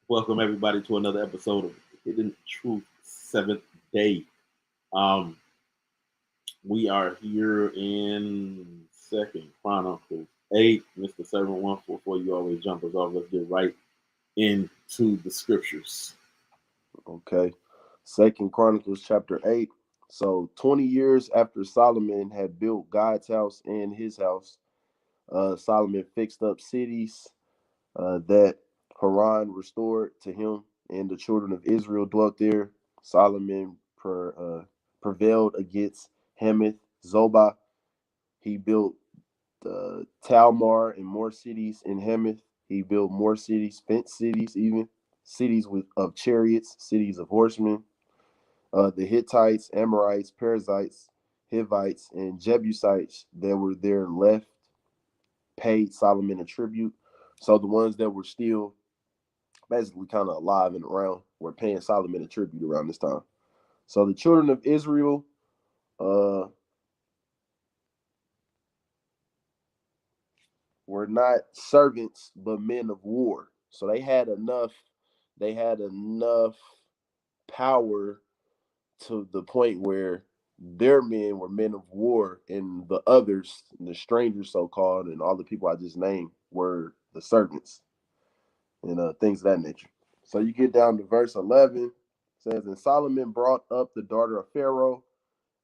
Welcome everybody to another episode of Hidden Truth Seventh Day. Um, we are here in Second Chronicles 8. Mr. Servant 144, you always jump us off. Let's get right into the scriptures. Okay. Second Chronicles chapter 8. So 20 years after Solomon had built God's house and his house, Solomon fixed up cities that Haran restored to him, and the children of Israel dwelt there. Solomon prevailed against Hamath Zobah. He built Talmar and more cities in Hamath. He built more cities, fenced cities, even cities of chariots, cities of horsemen. The Hittites, Amorites, Perizzites, Hivites, and Jebusites that were there left paid Solomon a tribute. So the ones that were still basically kind of alive and around were paying Solomon a tribute around this time. So the children of Israel uh, were not servants but men of war. So they had enough power to the point where their men were men of war, and the others, the strangers so called, and all the people I just named were the servants and things of that nature. So you get down to verse 11. It says, and Solomon brought up the daughter of Pharaoh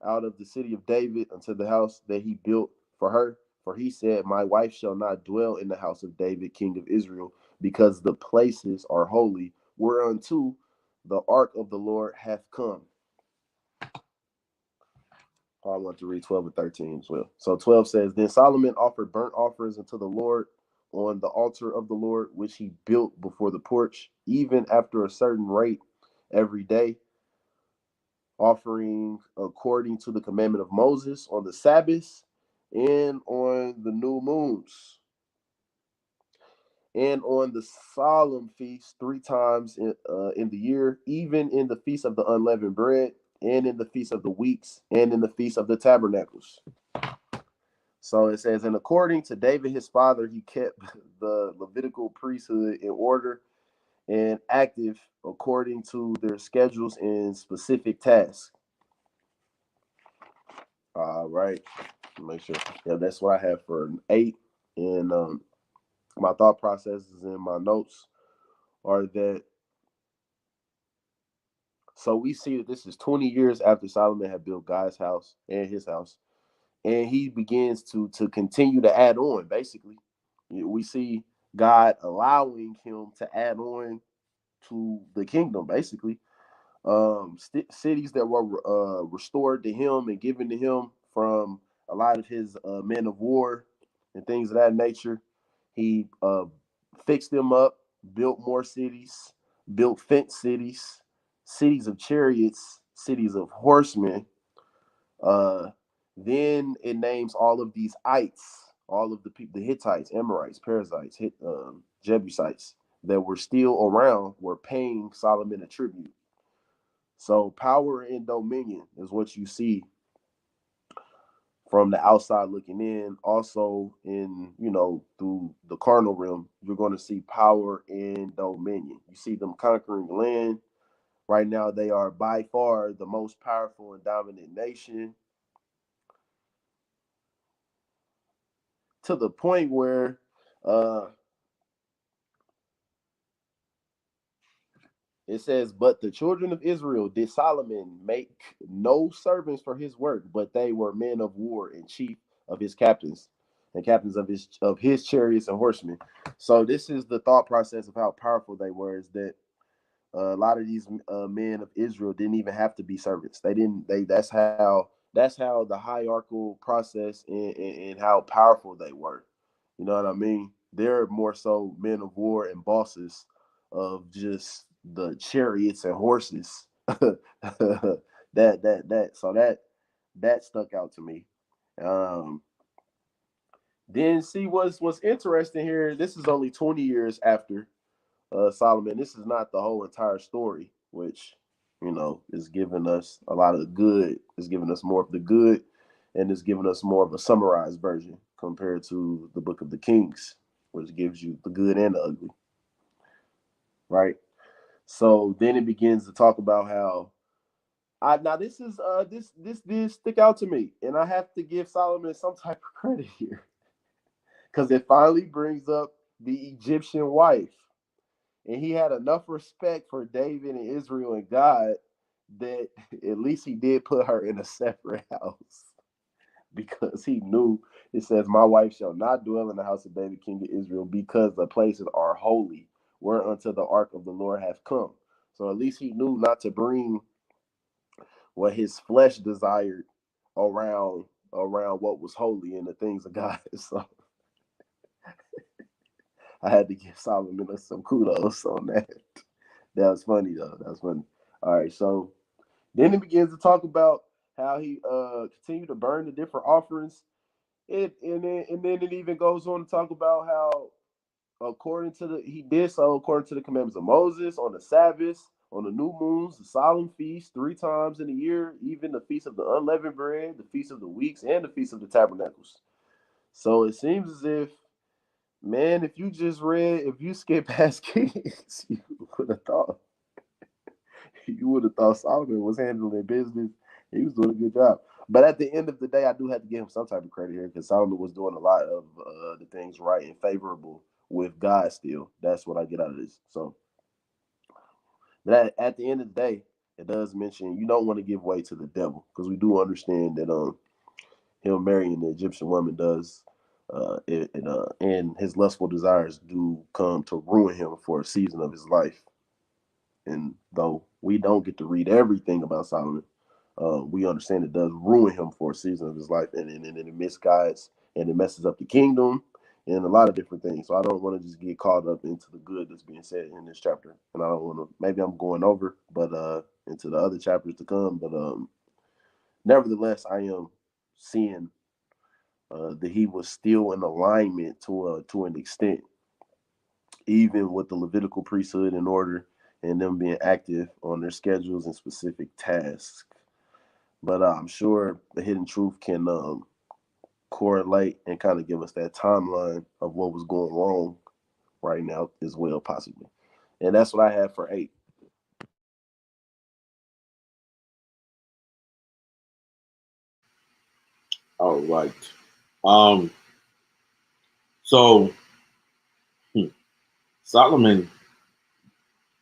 out of the city of David unto the house that he built for her. For he said, my wife shall not dwell in the house of David, king of Israel, because the places are holy, whereunto the ark of the Lord hath come. I want to read 12 and 13 as well. So 12 says, then Solomon offered burnt offerings unto the Lord on the altar of the Lord, which he built before the porch, even after a certain rate every day, offering according to the commandment of Moses on the Sabbaths and on the new moons and on the solemn feasts three times in the year, even in the feast of the unleavened bread and in the feast of the weeks and in the feast of the tabernacles. So it says, and according to David his father, he kept the Levitical priesthood in order and active according to their schedules and specific tasks. All right. Make sure. Yeah, that's what I have for 8. And my thought processes in my notes are that, so we see that this is 20 years after Solomon had built God's house and his house. And he begins to continue to add on, basically. We see God allowing him to add on to the kingdom, basically. Cities that were restored to him and given to him from a lot of his men of war and things of that nature. He fixed them up, built more cities, built fenced cities, cities of chariots, cities of horsemen. Uh, then it names all of these ites, all of the people, the Hittites, Amorites, Perizzites, Jebusites that were still around were paying Solomon a tribute. So power and dominion is what you see from the outside looking in. Also, in through the carnal realm, you're going to see power and dominion. You see them conquering land. Right now, they are by far the most powerful and dominant nation, to the point where uh, it says, but the children of Israel did Solomon make no servants for his work, but they were men of war and chief of his captains and captains of his chariots and horsemen. So this is the thought process of how powerful they were, is that a lot of these men of Israel didn't even have to be servants. They didn't. That's how the hierarchical process and how powerful they were. You know what I mean? They're more so men of war and bosses of just the chariots and horses. So that stuck out to me. Um, then see what's interesting here. This is only 20 years after Solomon. This is not the whole entire story, which is giving us a lot of the good. It's giving us more of the good, and it's giving us more of a summarized version compared to the Book of the Kings, which gives you the good and the ugly, right? So then it begins to talk about how now this is this did stick out to me, and I have to give Solomon some type of credit here because it finally brings up the Egyptian wife, and he had enough respect for David and Israel and God that at least he did put her in a separate house because he knew it says, "My wife shall not dwell in the house of David, king of Israel, because the places are holy, whereunto the ark of the Lord hath come." So at least he knew not to bring what his flesh desired around what was holy and the things of God. So I had to give Solomon some kudos on that. That was funny though. That was funny. All right, so then it begins to talk about how he continued to burn the different offerings. And then it even goes on to talk about how he did so according to the commandments of Moses on the Sabbath, on the new moons, the solemn feasts 3 times in a year, even the feast of the unleavened bread, the feast of the weeks, and the feast of the tabernacles. So it seems as if, man, if you skip past Kings, would have thought you would have thought Solomon was handling business. He was doing a good job. But at the end of the day, I do have to give him some type of credit here because Solomon was doing a lot of the things right and favorable with God still. That's what I get out of this. So, but at the end of the day, it does mention you don't want to give way to the devil because we do understand that him marrying the Egyptian woman does and his lustful desires do come to ruin him for a season of his life. And though we don't get to read everything about Solomon, we understand it does ruin him for a season of his life, and it misguides and it messes up the kingdom and a lot of different things. So I don't want to just get caught up into the good that's being said in this chapter, and I don't want to. Maybe I'm going over, but into the other chapters to come. But nevertheless, I am seeing that he was still in alignment to an extent, even with the Levitical priesthood in order and them being active on their schedules and specific tasks. But I'm sure the hidden truth can correlate and kind of give us that timeline of what was going wrong right now as well, possibly. And that's what I have for 8. All right. Um, so Solomon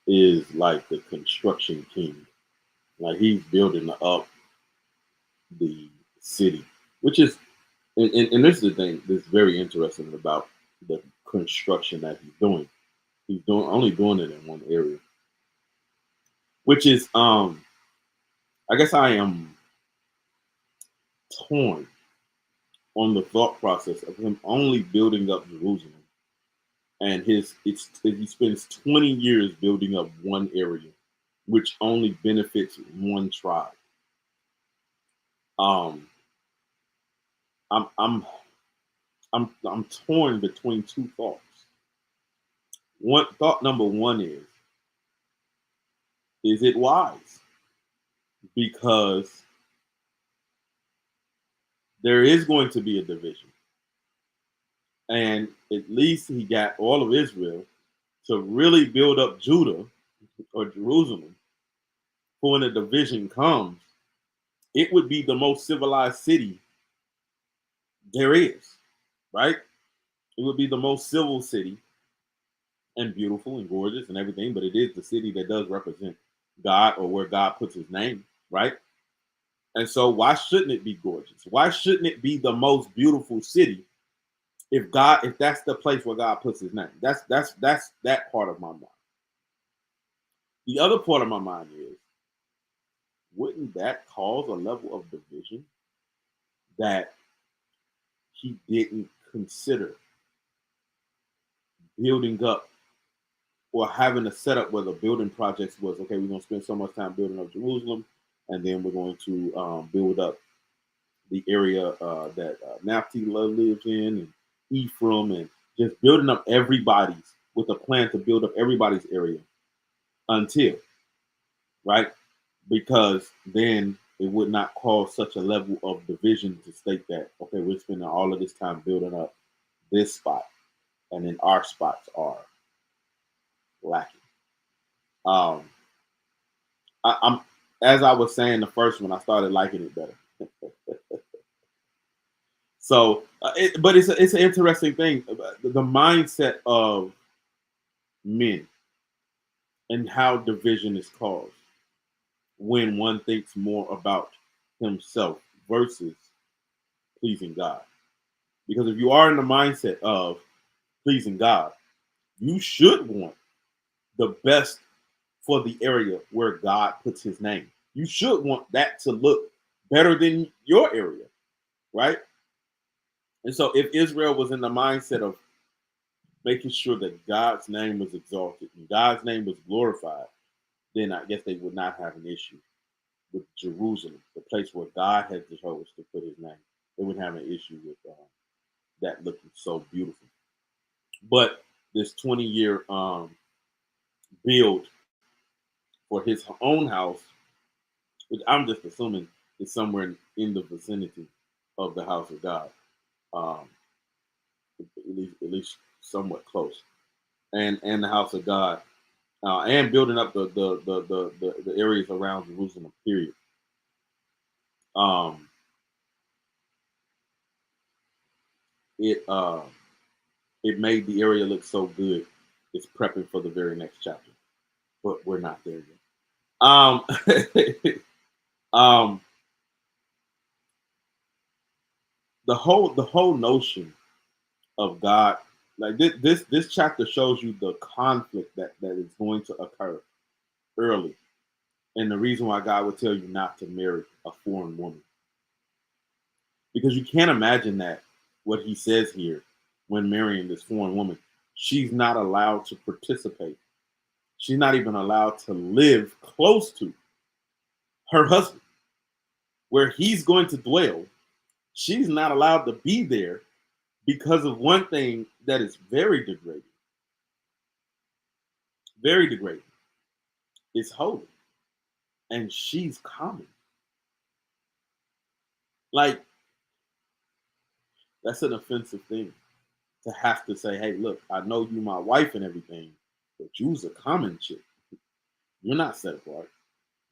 is like the construction king. Like he's building up the city, which is, and this is the thing that's very interesting about the construction that he's doing. He's only doing it in one area, which is, I guess I am torn on the thought process of him only building up Jerusalem, and he spends 20 years building up one area, which only benefits one tribe. Um, I'm I'm I'm torn between two thoughts. One thought number one is it wise? Because there is going to be a division. And at least he got all of Israel to really build up Judah or Jerusalem. For when a division comes, it would be the most civilized city there is, right? It would be the most civil city and beautiful and gorgeous and everything, but it is the city that does represent God or where God puts his name, right? And so why shouldn't it be gorgeous? Why shouldn't it be the most beautiful city if that's the place where God puts his name? That's that part of my mind. The other part of my mind is, wouldn't that cause a level of division that he didn't consider building up or having a setup where the building projects was okay? We're going to spend so much time building up Jerusalem, and then we're going to build up the area that Naphtali lives in, and Ephraim, and just building up everybody's with a plan to build up everybody's area until, right? Because then it would not cause such a level of division to state that, okay, we're spending all of this time building up this spot, and then our spots are lacking. Um, I'm as I was saying the first one, I started liking it better. So, but it's an interesting thing, the mindset of men and how division is caused when one thinks more about himself versus pleasing God. Because if you are in the mindset of pleasing God, you should want the best for the area where God puts his name. You should want that to look better than your area, right? And so if Israel was in the mindset of making sure that God's name was exalted and God's name was glorified, then I guess they would not have an issue with Jerusalem, the place where God had chose to put his name. They wouldn't have an issue with that looking so beautiful. But this 20-year build for his own house, which I'm just assuming is somewhere in the vicinity of the house of God, um, at least somewhat close, and the house of God, and building up the areas around Jerusalem. Period. Um, it it made the area look so good. It's prepping for the very next chapter, but we're not there yet. Um, um, the whole notion of God, like this chapter shows you the conflict that is going to occur early, and the reason why God would tell you not to marry a foreign woman, because you can't imagine that what he says here when marrying this foreign woman, she's not allowed to participate. She's not even allowed to live close to her husband, where he's going to dwell. She's not allowed to be there because of one thing that is very degrading. Very degrading. It's holy. And she's common. Like, that's an offensive thing to have to say, hey, look, I know you my wife and everything, but you's a common chick. You're not set apart.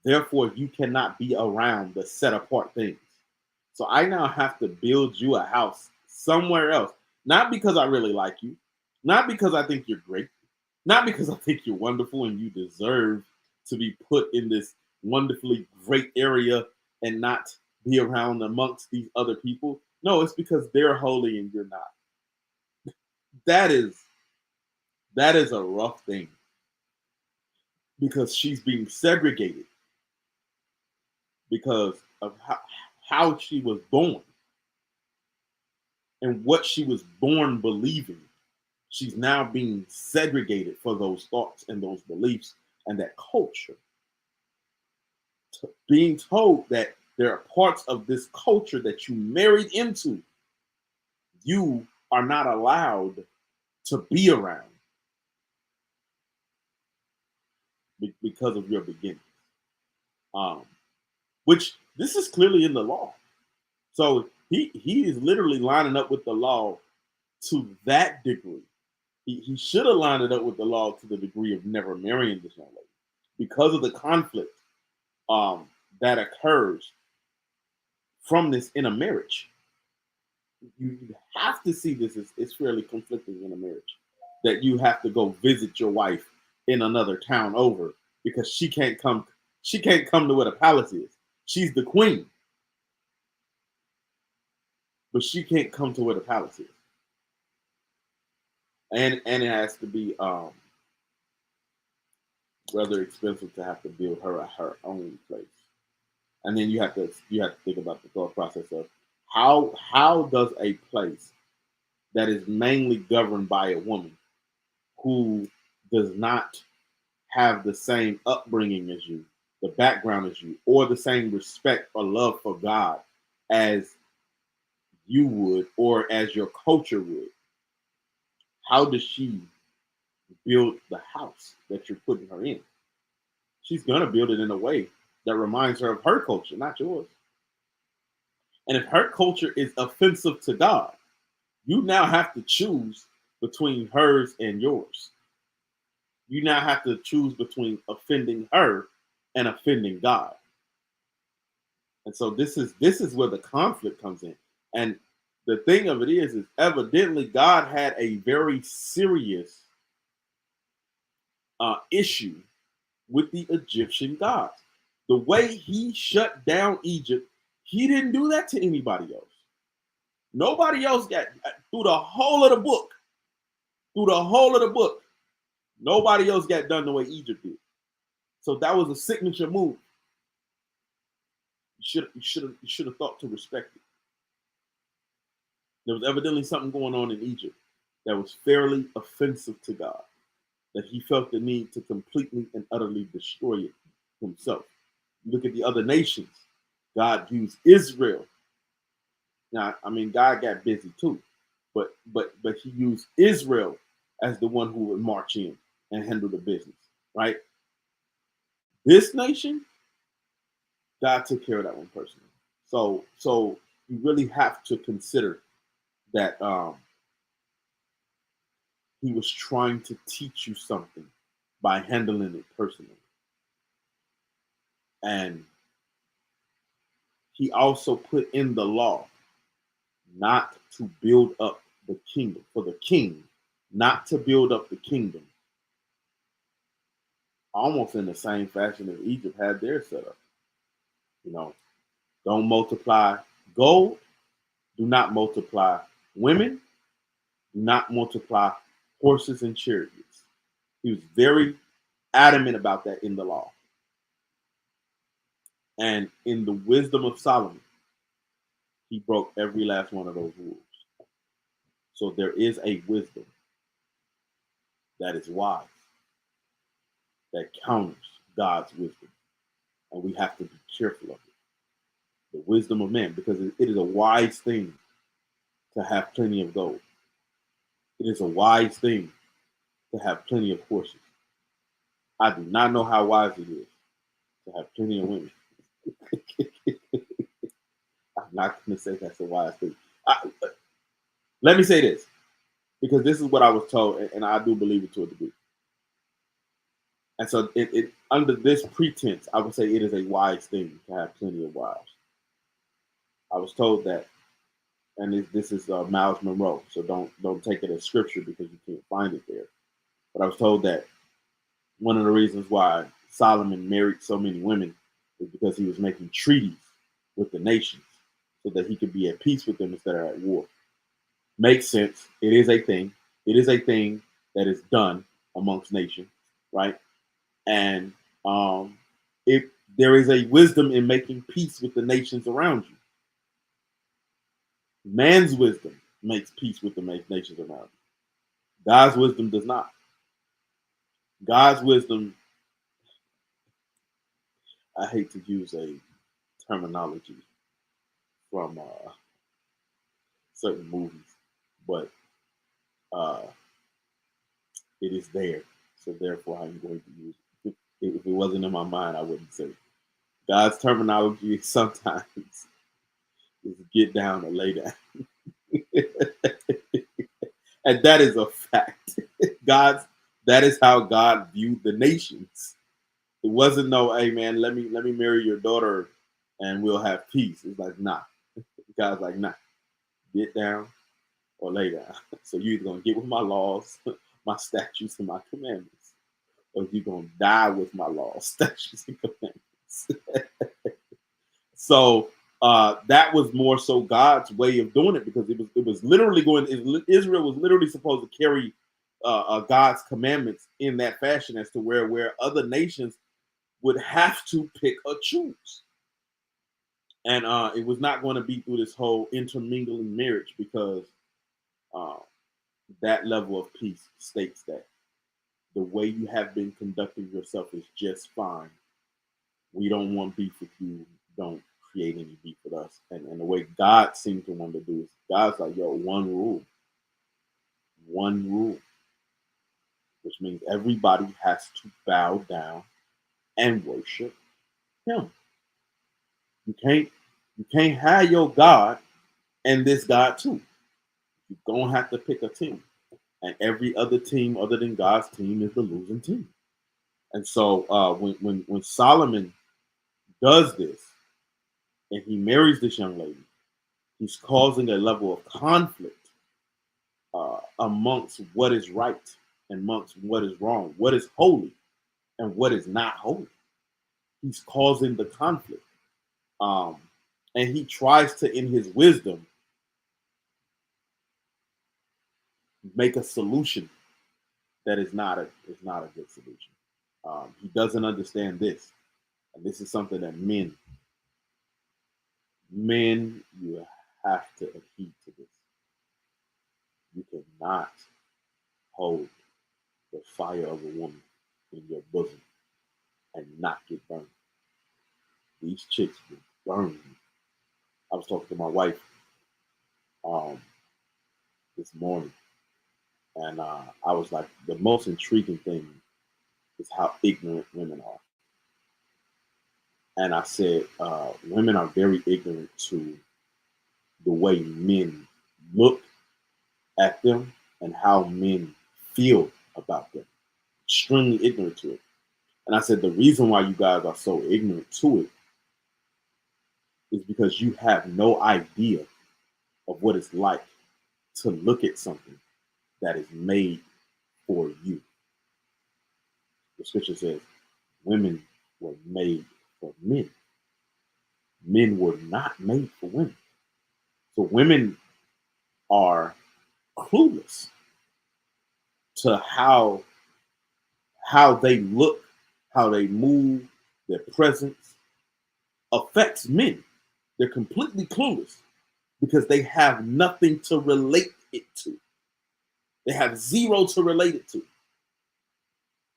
Therefore, you cannot be around the set apart things. So I now have to build you a house somewhere else. Not because I really like you, not because I think you're great, not because I think you're wonderful and you deserve to be put in this wonderfully great area and not be around amongst these other people. No, it's because they're holy and you're not. That is that is a rough thing because she's being segregated because of how she was born and what she was born believing. She's now being segregated for those thoughts and those beliefs and that culture. Being told that there are parts of this culture that you married into, you are not allowed to be around because of your beginnings. Um, which this is clearly in the law. So he is literally lining up with the law to that degree. He should have lined it up with the law to the degree of never marrying this young lady because of the conflict um, that occurs from this in a marriage. You have to see this as it's fairly conflicting in a marriage that you have to go visit your wife in another town over because she can't come to where the palace is. She's the queen, but she can't come to where the palace is. And it has to be rather expensive to have to build her own place. And then you have to think about the thought process of how does a place that is mainly governed by a woman who does not have the same upbringing as you, the background as you, or the same respect or love for God as you would or as your culture would, how does she build the house that you're putting her in? She's going to build it in a way that reminds her of her culture, not yours. And if her culture is offensive to God, you now have to choose between hers and yours. You now have to choose between offending her and offending God. And so this is where the conflict comes in. And the thing of it is evidently God had a very serious issue with the Egyptian gods. The way he shut down Egypt, he didn't do that to anybody else. Nobody else got through the whole of the book. Through the whole of the book, nobody else got done the way Egypt did. So that was a signature move. You should have thought to respect it. There was evidently something going on in Egypt that was fairly offensive to God, that he felt the need to completely and utterly destroy it himself. Look at the other nations. God used Israel. Now, I mean, God got busy too, but he used Israel as the one who would march in and handle the business, right? This nation, God took care of that one personally. So you really have to consider that he was trying to teach you something by handling it personally. And he also put in the law not to build up the kingdom, for the king, not to build up the kingdom, almost in the same fashion as Egypt had their setup. You know, don't multiply gold, do not multiply women, do not multiply horses and chariots. He was very adamant about that in the law. And in the wisdom of Solomon, he broke every last one of those rules. So there is a wisdom that is wise, that counters God's wisdom. And we have to be careful of it. The wisdom of man, because it is a wise thing to have plenty of gold. It is a wise thing to have plenty of horses. I do not know how wise it is to have plenty of women. I'm not going to say that's a wise thing. Let me say this, because this is what I was told, and I do believe it to a degree. And so, it under this pretense, I would say it is a wise thing to have plenty of wives. I was told that, and this is Miles Monroe, so don't take it as scripture because you can't find it there. But I was told that one of the reasons why Solomon married so many women is because he was making treaties with the nations so that he could be at peace with them instead of at war. Makes sense. It is a thing. It is a thing that is done amongst nations, right? And if there is a wisdom in making peace with the nations around you. Man's wisdom makes peace with the nations around you. God's wisdom does not. God's wisdom, I hate to use a terminology from certain movies, but it is there. So therefore, I'm going to use it. If it wasn't in my mind, I wouldn't say it. God's terminology sometimes is get down or lay down. And that is a fact. That is how God viewed the nations. It wasn't no, hey man, let me marry your daughter and we'll have peace. It's like, nah. God's like, nah, get down or lay down. So you're either gonna get with my laws, my statutes, and my commandments, or you're gonna die with my laws, statutes, and commandments. So that was more so God's way of doing it, because it was literally Israel was literally supposed to carry God's commandments in that fashion, as to where other nations would have to pick or choose. And it was not going to be through this whole intermingling marriage, because uh, that level of peace states that the way you have been conducting yourself is just fine. We don't want beef with you. Don't create any beef with us. And the way God seemed to want to do is, God's like, yo, one rule, which means everybody has to bow down and worship him. You can't have your God and this God too. You're gonna have to pick a team. and every other team other than God's team is the losing team. And so when Solomon does this and he marries this young lady, he's causing a level of conflict amongst what is right and amongst what is wrong, what is holy and what is not holy. He's causing the conflict. Um, and he tries to, in his wisdom, make a solution that is not a good solution. He doesn't understand this, and this is something that men, you have to adhere to this. You cannot hold the fire of a woman in your bosom and not get burned. These chicks will burn you. I was talking to my wife um, this morning, and I was like, the most intriguing thing is how ignorant women are. And I said, women are very ignorant to the way men look at them and how men feel about them. Extremely ignorant to it. And I said, the reason why you guys are so ignorant to it is because you have no idea of what it's like to look at something that is made for you. The scripture says women were made for men. Men were not made for women. So women are clueless to how they look, how they move, their presence affects men. They're completely clueless because they have nothing to relate it to. They have zero to relate it to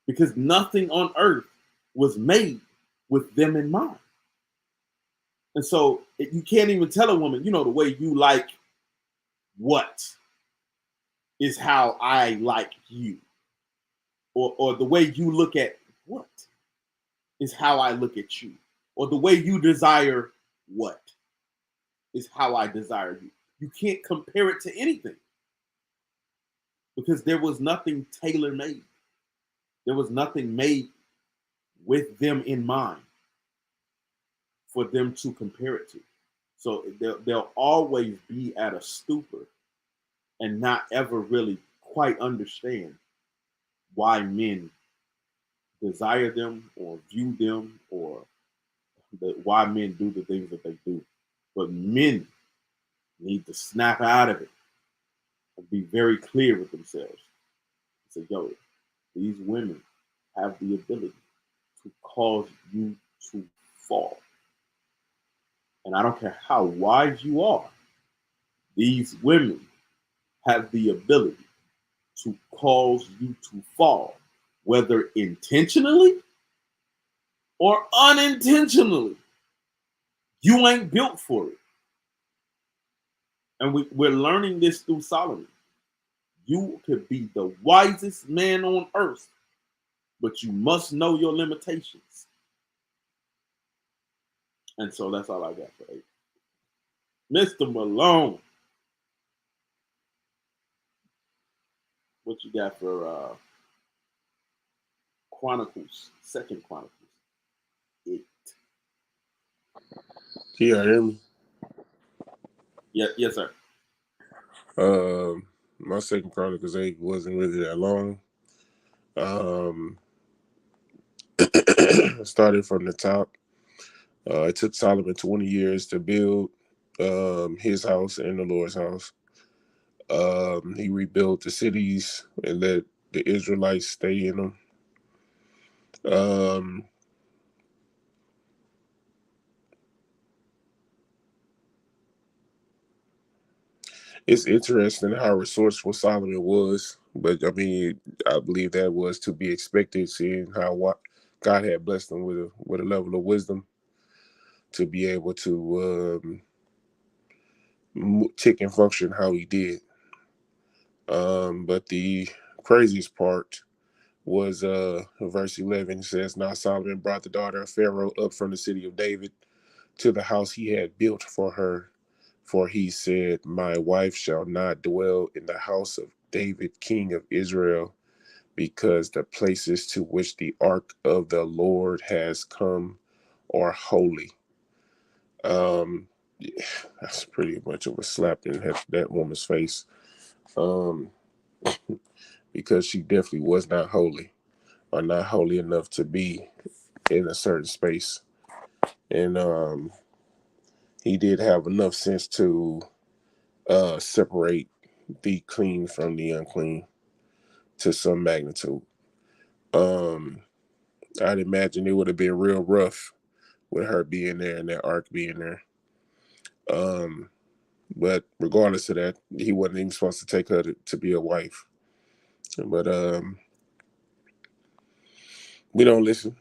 because nothing on earth was made with them in mind. And so you can't even tell a woman, the way you like what is how I like you. Or the way you look at what is how I look at you. Or the way you desire what is how I desire you. You can't compare it to anything because there was nothing tailor made. There was nothing made with them in mind for them to compare it to. So they'll always be at a stupor and not ever really quite understand why men desire them or view them or why men do the things that they do. But men need to snap out of it and be very clear with themselves. Say, yo, these women have the ability to cause you to fall. And I don't care how wise you are, these women have the ability to cause you to fall, whether intentionally or unintentionally. You ain't built for it. And we're learning this through Solomon. You could be the wisest man on earth, but you must know your limitations. And so that's all I got for 8. Mr. Malone, what you got for Chronicles, Second Chronicles 8? Can you hear me? Yeah, yes, sir. My Second Chronicles 8 wasn't really that long. Started from the top. It took Solomon 20 years to build his house and the Lord's house. He rebuilt the cities and let the Israelites stay in them. Um, it's interesting how resourceful Solomon was, but I mean, I believe that was to be expected, seeing how God had blessed him with a level of wisdom to be able to tick and function how he did. But the craziest part was verse 11. It says, "Now Solomon brought the daughter of Pharaoh up from the city of David to the house he had built for her. For he said, My wife shall not dwell in the house of David, king of Israel, because the places to which the ark of the Lord has come are holy. Yeah, that's pretty much of a slap in that woman's face. Um, because she definitely was not holy, or not holy enough to be in a certain space. And he did have enough sense to separate the clean from the unclean to some magnitude. Um, I'd imagine it would have been real rough with her being there and that ark being there. Um, but regardless of that, he wasn't even supposed to take her to be a wife. But we don't listen.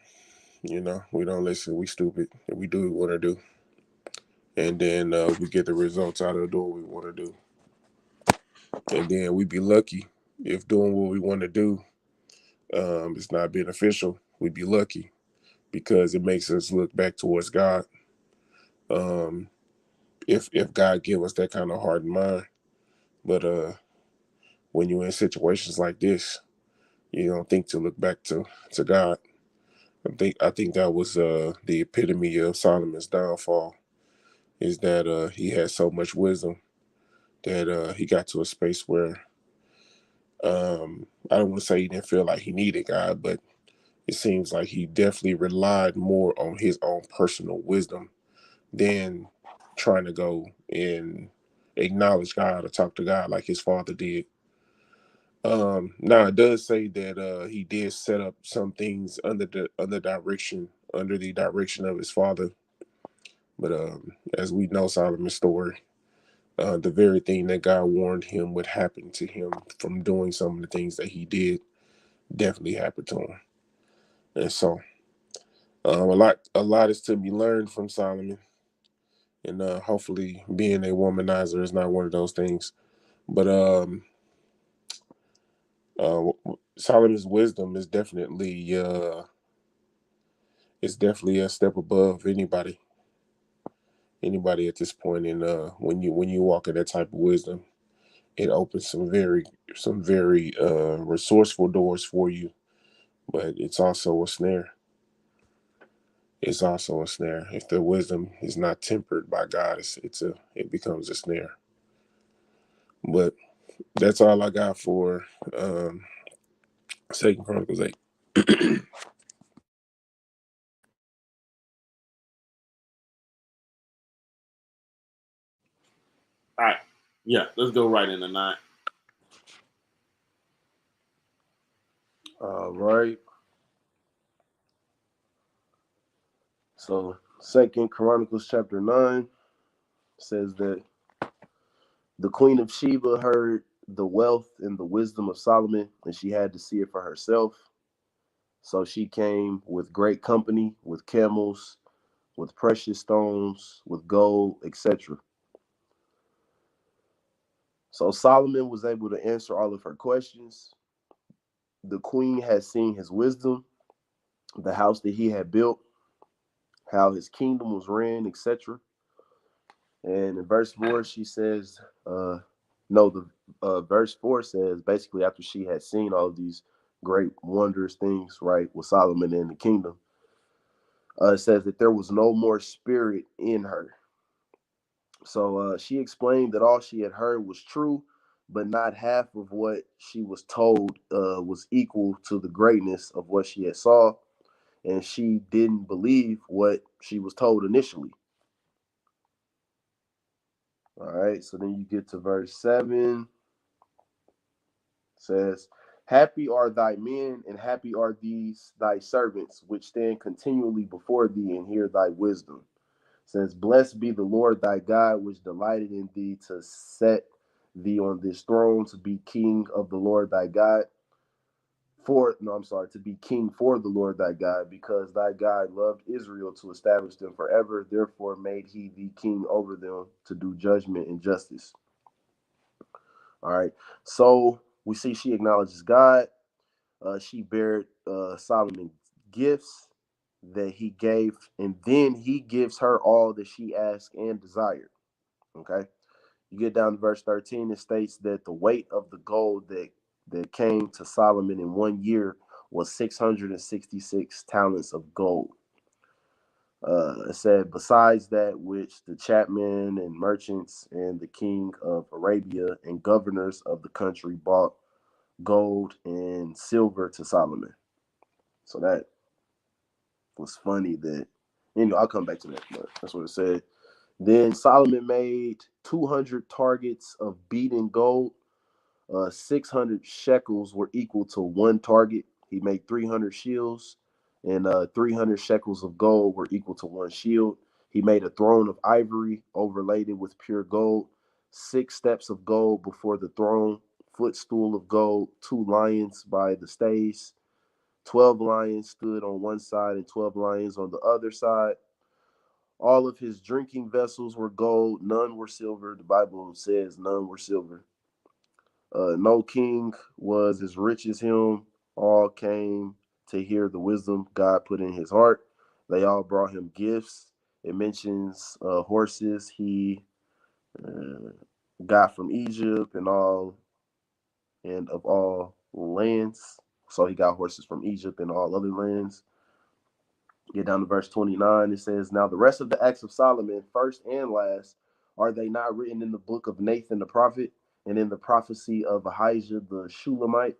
We don't listen. We stupid. We do what we want to do, and then we get the results out of doing what we want to do. And then we be lucky if doing what we want to do it's not beneficial. We'd be lucky because it makes us look back towards God. Um, if God give us that kind of heart and mind, but when you're in situations like this, you don't think to look back to God. I think that was the epitome of Solomon's downfall. Is that he had so much wisdom that he got to a space where I don't want to say he didn't feel like he needed God, but it seems like he definitely relied more on his own personal wisdom than trying to go and acknowledge God or talk to God like his father did. Now it does say that he did set up some things under the direction of his father, but as we know Solomon's story, the very thing that God warned him would happen to him from doing some of the things that he did definitely happened to him. And so a lot is to be learned from Solomon, and hopefully being a womanizer is not one of those things. But Solomon's wisdom is definitely a step above anybody at this point. And when you walk in that type of wisdom, it opens some very resourceful doors for you. But it's also a snare. It's also a snare. If the wisdom is not tempered by God, it becomes a snare. But that's all I got for Second Chronicles 8. All right. Yeah, let's go right into 9. All right. So Second Chronicles chapter 9 says that the Queen of Sheba heard the wealth and the wisdom of Solomon, and she had to see it for herself. So she came with great company, with camels, with precious stones, with gold, etc. So Solomon was able to answer all of her questions. The queen had seen his wisdom, the house that he had built, how his kingdom was ran, etc. And in verse 4, she says, no, the verse 4 says basically after she had seen all of these great wondrous things, right, with Solomon and the kingdom, it says that there was no more spirit in her. So she explained that all she had heard was true, but not half of what she was told was equal to the greatness of what she had saw, and she didn't believe what she was told initially. All right, so then you get to verse 7. It says, "Happy are thy men, and happy are these thy servants, which stand continually before thee and hear thy wisdom. Says, blessed be the Lord thy God, which delighted in thee to set thee on this throne to be king of the Lord thy God. To be king for the Lord thy God, because thy God loved Israel to establish them forever. Therefore made he thee king over them to do judgment and justice." All right. So we see she acknowledges God. She bared Solomon gifts that he gave, and then he gives her all that she asked and desired. Okay. You get down to verse 13, it states that the weight of the gold that came to Solomon in 1 year was 666 talents of gold. It said, besides that which the chapmen and merchants and the king of Arabia and governors of the country bought gold and silver to Solomon. So that was funny that, I'll come back to that, but that's what it said. Then Solomon made 200 targets of beaten gold. 600 shekels were equal to one target. He made 300 shields, and 300 shekels of gold were equal to one shield. He made a throne of ivory overlaid with pure gold, 6 steps of gold before the throne, footstool of gold, 2 lions by the stays. 12 lions stood on one side and 12 lions on the other side. All of his drinking vessels were gold, none were silver. The Bible says none were silver. No king was as rich as him. All came to hear the wisdom God put in his heart. They all brought him gifts. It mentions horses he uh, got from Egypt and of all lands. So he got horses from Egypt and all other lands. Get down to verse 29. It says, now the rest of the acts of Solomon, first and last, are they not written in the book of Nathan the prophet, and in the prophecy of Ahijah the Shulamite,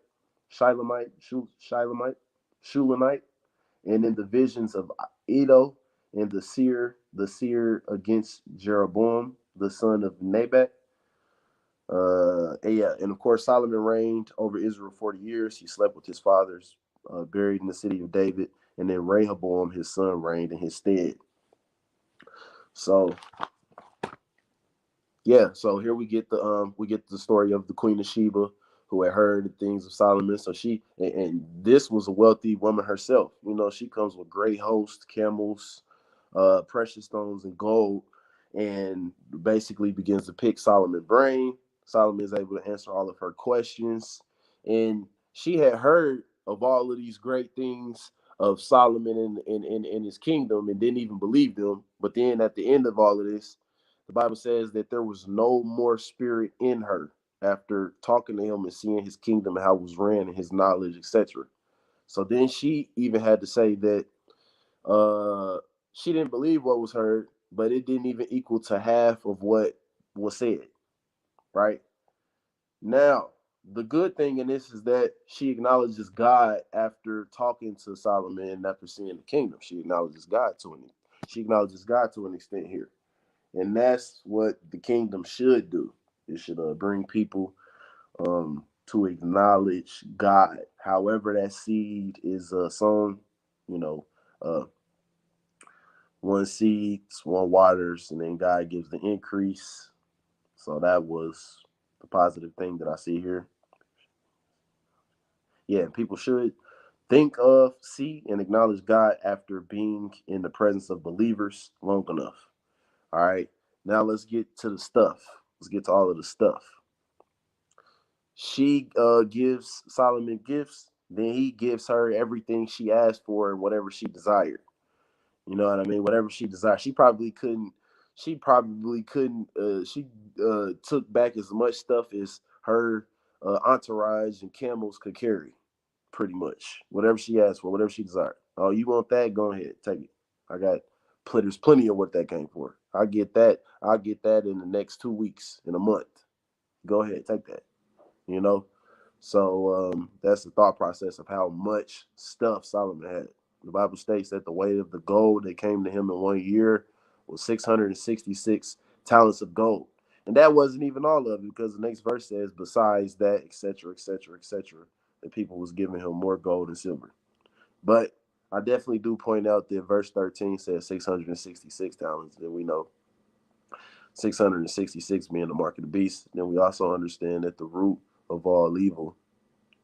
and in the visions of Edo, and the seer against Jeroboam, the son of Nebat? And of course, Solomon reigned over Israel 40 years. He slept with his fathers, buried in the city of David, and then Rehoboam, his son, reigned in his stead. So, yeah, so here we get the story of the Queen of Sheba, who had heard the things of Solomon. So and this was a wealthy woman herself. She comes with great hosts, camels, precious stones, and gold, and basically begins to pick Solomon's brain. Solomon is able to answer all of her questions, and she had heard of all of these great things of Solomon and his kingdom, and didn't even believe them. But then at the end of all of this, the Bible says that there was no more spirit in her after talking to him and seeing his kingdom and how it was ran and his knowledge, etc. So then she even had to say that she didn't believe what was heard, but it didn't even equal to half of what was said. Right? Now, the good thing in this is that she acknowledges God after talking to Solomon and after seeing the kingdom. She acknowledges God to an extent here. And that's what the kingdom should do. It should bring people to acknowledge God. However, that seed is sown, you know, uh, one seeds, one waters, and then God gives the increase. So that was the positive thing that I see here. Yeah, people should think of, see, and acknowledge God after being in the presence of believers long enough. All right. Now let's get to the stuff. Let's get to all of the stuff. She gives Solomon gifts, then he gives her everything she asked for and whatever she desired. You know what I mean? Whatever she desired. She probably couldn't. She took back as much stuff as her entourage and camels could carry. Pretty much, whatever she asked for, whatever she desired. Oh, you want that? Go ahead, take it. I got. There's plenty of what that came for. I get that. I'll get that in the next 2 weeks, in a month. Go ahead, take that. You know. So that's the thought process of how much stuff Solomon had. The Bible states that the weight of the gold that came to him in 1 year was 666 talents of gold. And that wasn't even all of it, because the next verse says, besides that, etc., etc., etc., the people was giving him more gold and silver. But I definitely do point out that verse 13 says 666 talents. Then we know 666 being the mark of the beast. Then we also understand that the root of all evil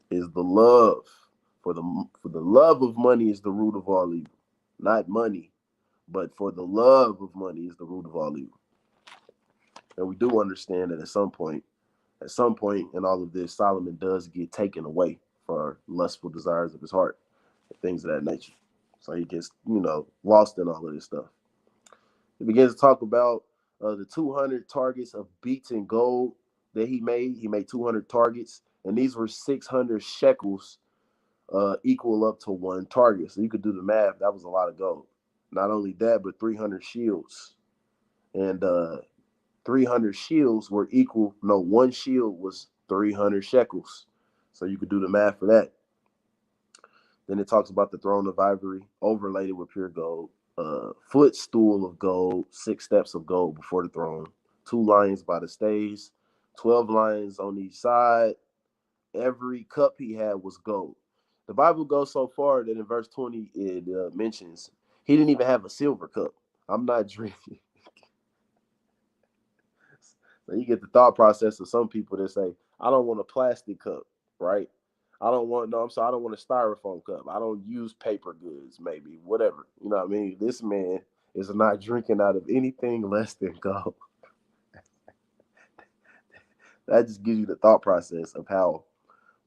is the love. For the love of money is the root of all evil. Not money, but for the love of money is the root of all evil. And we do understand that at some point in all of this, Solomon does get taken away for lustful desires of his heart and things of that nature. So he gets, lost in all of this stuff. He begins to talk about The 200 targets of beaten gold that he made 200 targets, and these were 600 shekels, equal up to one target. So you could do the math. That was a lot of gold. Not only that, but 300 shields, and 300 shields were equal. No, one shield was 300 shekels. So you could do the math for that. Then it talks about the throne of ivory overlaid with pure gold, footstool of gold, 6 steps of gold before the throne, 2 lions by the stage, 12 lions on each side. Every cup he had was gold. The Bible goes so far that in verse 20 it mentions he didn't even have a silver cup. I'm not drinking. So you get the thought process of some people that say, I don't want a plastic cup, right? I don't want, no, I'm sorry, I don't want a styrofoam cup. I don't use paper goods, maybe, whatever. You know what I mean? This man is not drinking out of anything less than gold. That just gives you the thought process of how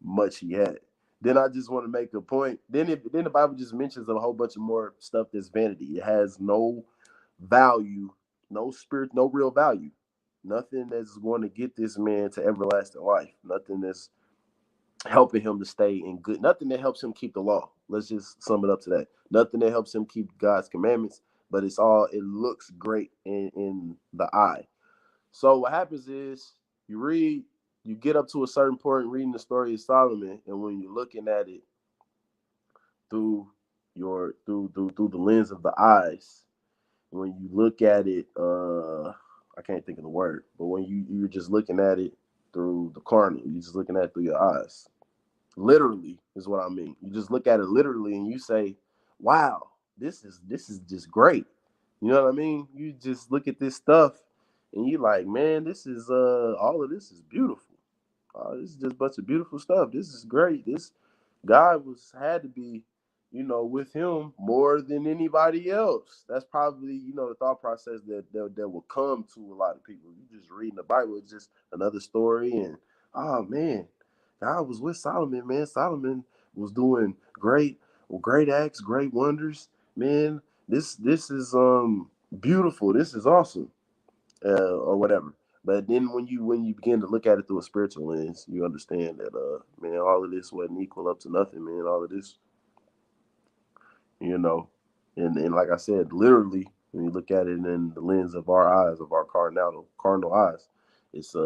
much he had. Then I just want to make a point. Then the Bible just mentions a whole bunch of more stuff that's vanity. It has no value, no spirit, no real value. Nothing that's going to get this man to everlasting life. Nothing that's helping him to stay in good. Nothing that helps him keep the law. Let's just sum it up to that. Nothing that helps him keep God's commandments. But it looks great in the eye. So what happens is you get up to a certain point reading the story of Solomon, and when you're looking at it through through the lens of the eyes, when you look at it, I can't think of the word, but when you're just looking at it through the carnal, you're just looking at it through your eyes. Literally is what I mean. You just look at it literally and you say, "Wow, this is just great." You know what I mean? You just look at this stuff and you like, man, this is all of this is beautiful. This is just a bunch of beautiful stuff. This is great. This God had to be, with him more than anybody else. That's probably, the thought process that will come to a lot of people. You just reading the Bible, it's just another story, and oh man, God was with Solomon, man. Solomon was doing great acts, great wonders, man. This is beautiful. This is awesome, or whatever. But then when you begin to look at it through a spiritual lens, you understand that man, all of this wasn't equal up to nothing, man. All of this, you know, and like I said, literally, when you look at it in the lens of our eyes, of our carnal eyes, it's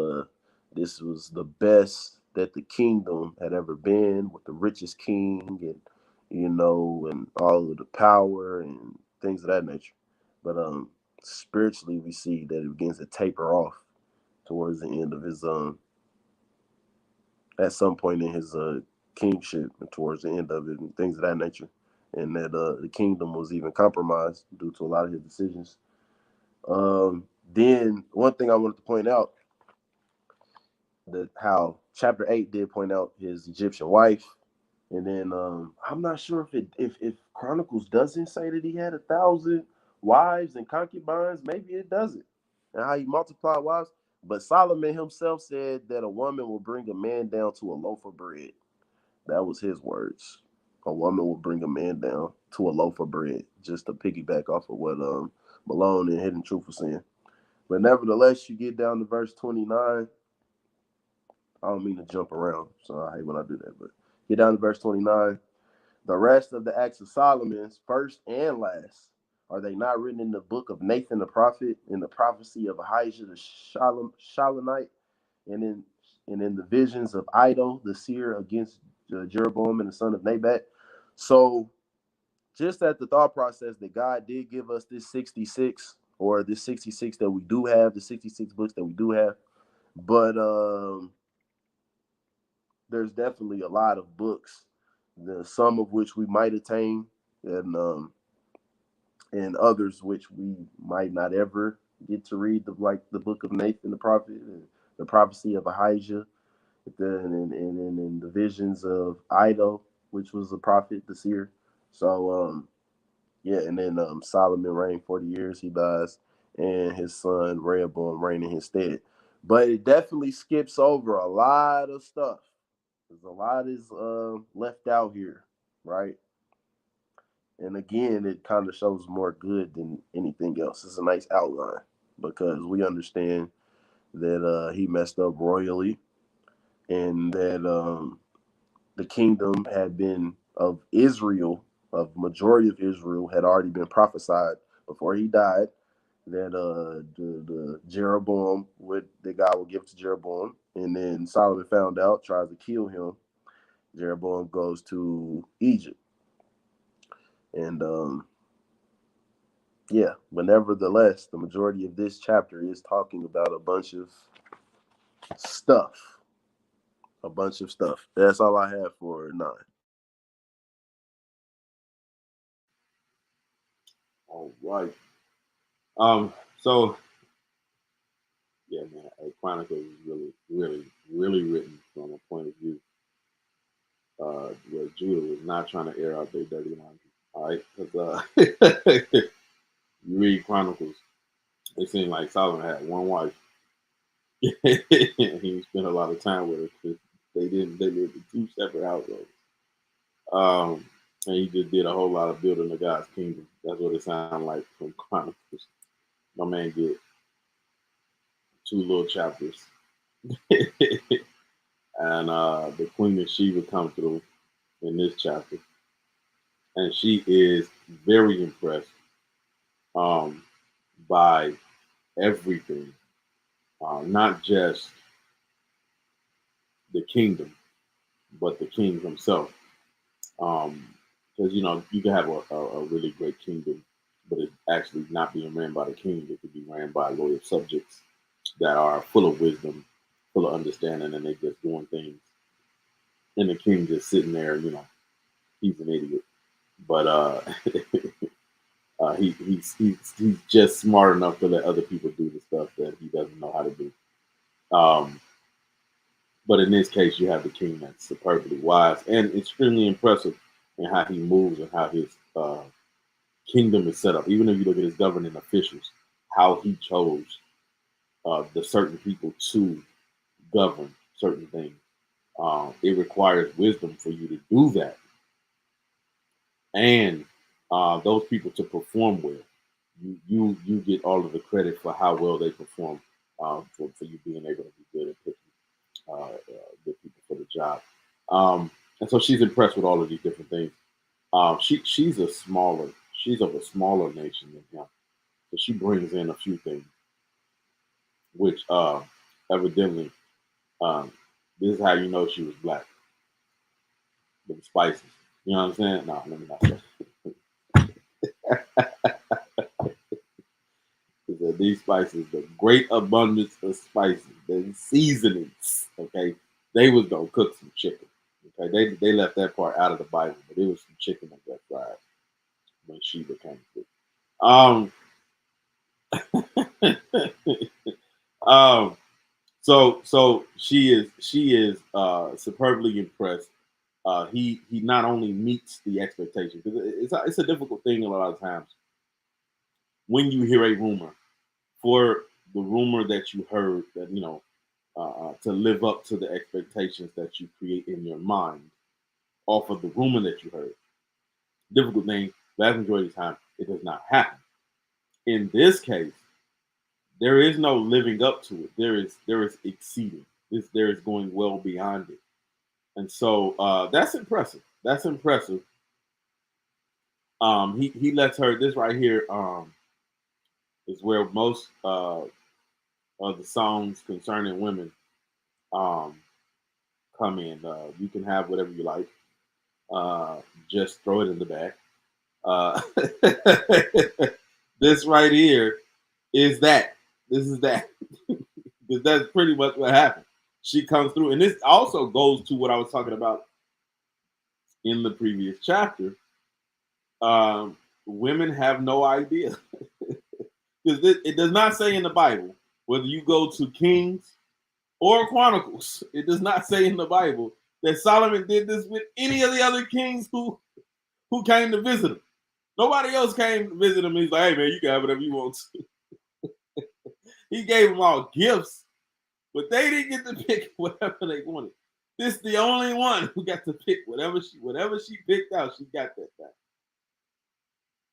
this was the best that the kingdom had ever been, with the richest king, and and all of the power and things of that nature. But spiritually, we see that it begins to taper off towards the end of his at some point in his kingship, and towards the end of it, and things of that nature, and that the kingdom was even compromised due to a lot of his decisions. Then one thing I wanted to point out, that how chapter 8 did point out his Egyptian wife, and then I'm not sure if Chronicles doesn't say that he had 1,000 wives and concubines. Maybe it doesn't, and how he multiplied wives. But Solomon himself said that a woman will bring a man down to a loaf of bread. That was his words. A woman will bring a man down to a loaf of bread. Just to piggyback off of what Malone and Hidden Truth was saying. But nevertheless, you get down to verse 29. I don't mean to jump around, so I hate when I do that. But get down to verse 29. The rest of the acts of Solomon's, first and last, are they not written in the book of Nathan the prophet, in the prophecy of Ahijah the Shilonite, and in the visions of Iddo the seer against Jeroboam and the son of Nebat? So just at the thought process that God did give us this 66, or this 66 that we do have, the 66 books that we do have, but there's definitely a lot of books, some of which we might attain, and others which we might not ever get to read, like the book of Nathan the prophet, and the prophecy of Ahijah, and the visions of Iddo, which was a prophet, the seer. So yeah, and then Solomon reigned 40 years, he dies, and his son Rehoboam reigned in his stead. But it definitely skips over a lot of stuff. There's a lot is left out here, right? And again, it kind of shows more good than anything else. It's a nice outline. because we understand that he messed up royally, and that the kingdom had been of Israel, of majority of Israel, had already been prophesied before he died, that the Jeroboam would that God would give to Jeroboam, and then Solomon found out, tries to kill him. Jeroboam goes to Egypt, and yeah, but nevertheless, the majority of this chapter is talking about a bunch of stuff. A bunch of stuff. That's all I have for 9. All right. So yeah, man, Chronicles is really written from a point of view where Judah was not trying to air out their dirty laundry. All right, because you read Chronicles, it seemed like Solomon had one wife. He spent a lot of time with her because they lived in 2 separate households. And he just did a whole lot of building of God's kingdom. That's what it sounded like from Chronicles. My man get 2 little chapters. And the Queen of Sheba come through in this chapter. And she is very impressed by everything, not just the kingdom, but the king himself. Because you can have a really great kingdom, but it actually not being ran by the king. It could be ran by loyal subjects that are full of wisdom, full of understanding, and they just doing things. And the king just sitting there, he's an idiot. But he's just smart enough to let other people do the stuff that he doesn't know how to do. But in this case, you have the king that's superbly wise and extremely impressive in how he moves and how his kingdom is set up. Even if you look at his governing officials, how he chose the certain people to govern certain things. It requires wisdom for you to do that, and those people to perform well. You get all of the credit for how well they perform, for you being able to be good at picking good people for the job. And so she's impressed with all of these different things. She's of a smaller nation than him, so she brings in a few things, which evidently, this is how you know she was black. The spices, you know what I'm saying? No, let me not say. These spices, the great abundance of spices, the seasonings. Okay, they was gonna cook some chicken. Okay, they left that part out of the Bible, but it was some chicken that got fried when Sheba came through. Um, um, so she is superbly impressed. He not only meets the expectation, because it's a difficult thing a lot of times when you hear a rumor, for the rumor that you heard, that to live up to the expectations that you create in your mind off of the rumor that you heard. Difficult thing. Vast majority of the time, it does not happen. In this case, there is no living up to it. There is exceeding. There is going well beyond it, and so that's impressive. That's impressive. He lets her. This right here is where most of the songs concerning women um, come in. You can have whatever you like. Just throw it in the bag. Uh, this right here is that. This is that. Because that's pretty much what happened. She comes through, and this also goes to what I was talking about in the previous chapter. Women have no idea, because it does not say in the Bible, whether you go to Kings or Chronicles, it does not say in the Bible that Solomon did this with any of the other kings who came to visit him. Nobody else came to visit him. He's like, hey man, you can have whatever you want to. He gave them all gifts, but they didn't get to pick whatever they wanted. This is the only one who got to pick whatever she picked out. She got that back.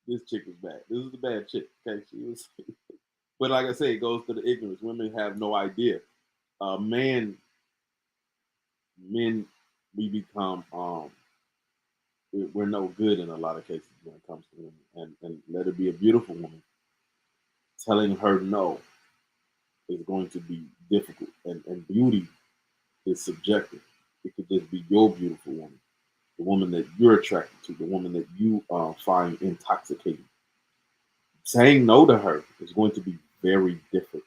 This chick was bad. This is the bad chick. Okay, she was. But like I say, it goes to the ignorance. Women have no idea. Men, we become we're no good in a lot of cases when it comes to women. And let it be a beautiful woman. Telling her no is going to be difficult. And beauty is subjective. It could just be your beautiful woman, the woman that you're attracted to, the woman that you find intoxicating. Saying no to her is going to be very difficult.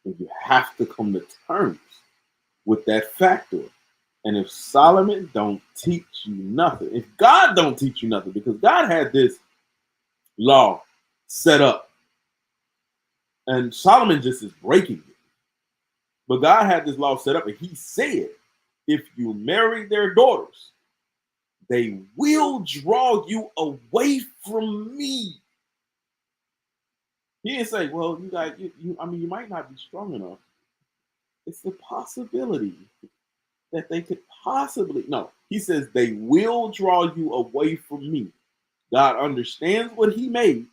And you have to come to terms with that factor. And if Solomon don't teach you nothing, if God don't teach you nothing, because God had this law set up, and Solomon just is breaking it. But God had this law set up, and he said, if you marry their daughters, they will draw you away from me. He didn't say, well, you guys, you might not be strong enough. It's a possibility that they could possibly. No, he says they will draw you away from me. God understands what he made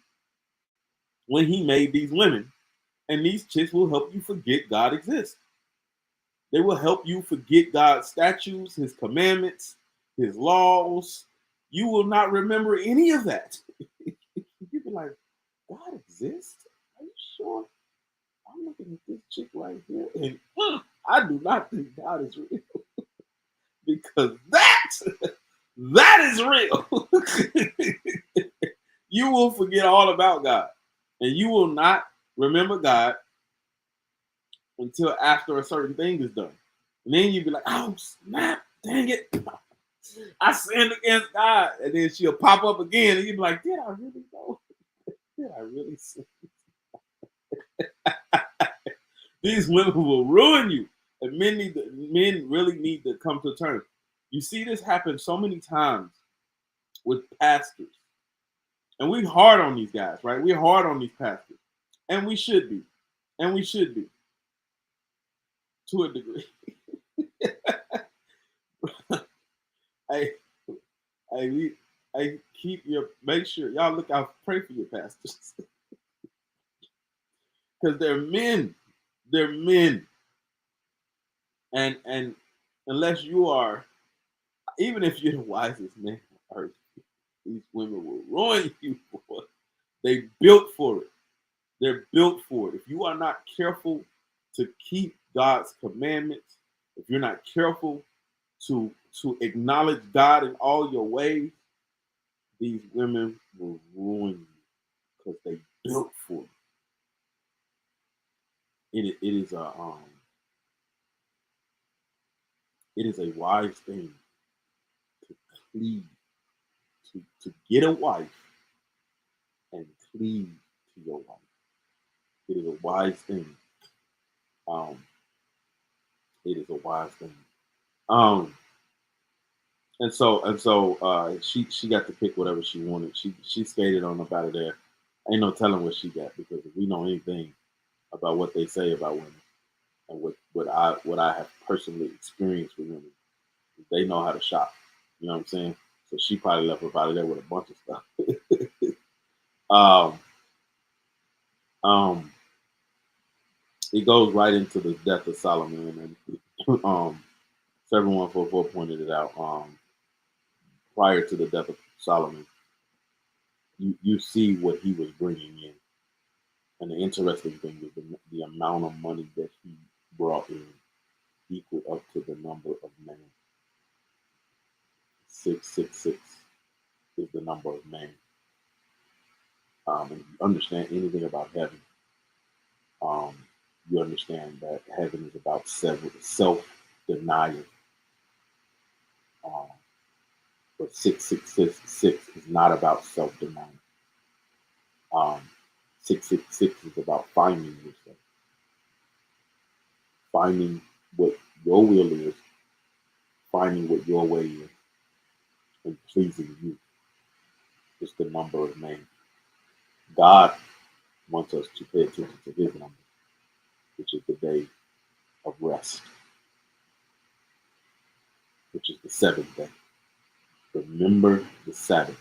when he made these women, and these chicks will help you forget God exists. They will help you forget God's statutes, his commandments, his laws. You will not remember any of that. You'll be like, God exists? Are you sure? I'm looking at this chick right here, and I do not think God is real. Because that is real. You will forget all about God. And you will not remember God until after a certain thing is done. And then you'll be like, oh, snap, dang it. I sinned against God. And then she'll pop up again. And you'll be like, did I really know? Did I really sin? These women will ruin you. And men really need to come to terms. You see this happen so many times with pastors. And we're hard on these guys, right? We're hard on these pastors. And we should be. And we should be. To a degree. I keep your, make sure, y'all look out, pray for your pastors. Because they're men. They're men. And unless you are, even if you're the wisest man on earth, these women will ruin you for it. They built for it. They're built for it. If you are not careful to keep God's commandments, if you're not careful to acknowledge God in all your ways, these women will ruin you because they built for it. It is a wise thing to cleave, to get a wife and cleave to your wife. It is a wise thing. It is a wise thing. And so she got to pick whatever she wanted. She skated on up out of there. Ain't no telling what she got, because if we know anything about what they say about women and what I have personally experienced with women, they know how to shop. You know what I'm saying? So she probably left up out of there with a bunch of stuff. It goes right into the death of Solomon, and 7144 pointed it out. Prior to the death of Solomon, you see what he was bringing in. And the interesting thing is the amount of money that he brought in equal up to the number of man. 666 is the number of man. And if you understand anything about heaven, you understand that heaven is about self-denial. But 666 is not about self-denial. 666 is about finding yourself, finding what your will is, finding what your way is, and pleasing you. It's the number of man. God wants us to pay attention to his number, which is the day of rest, which is the seventh day. Remember the Sabbath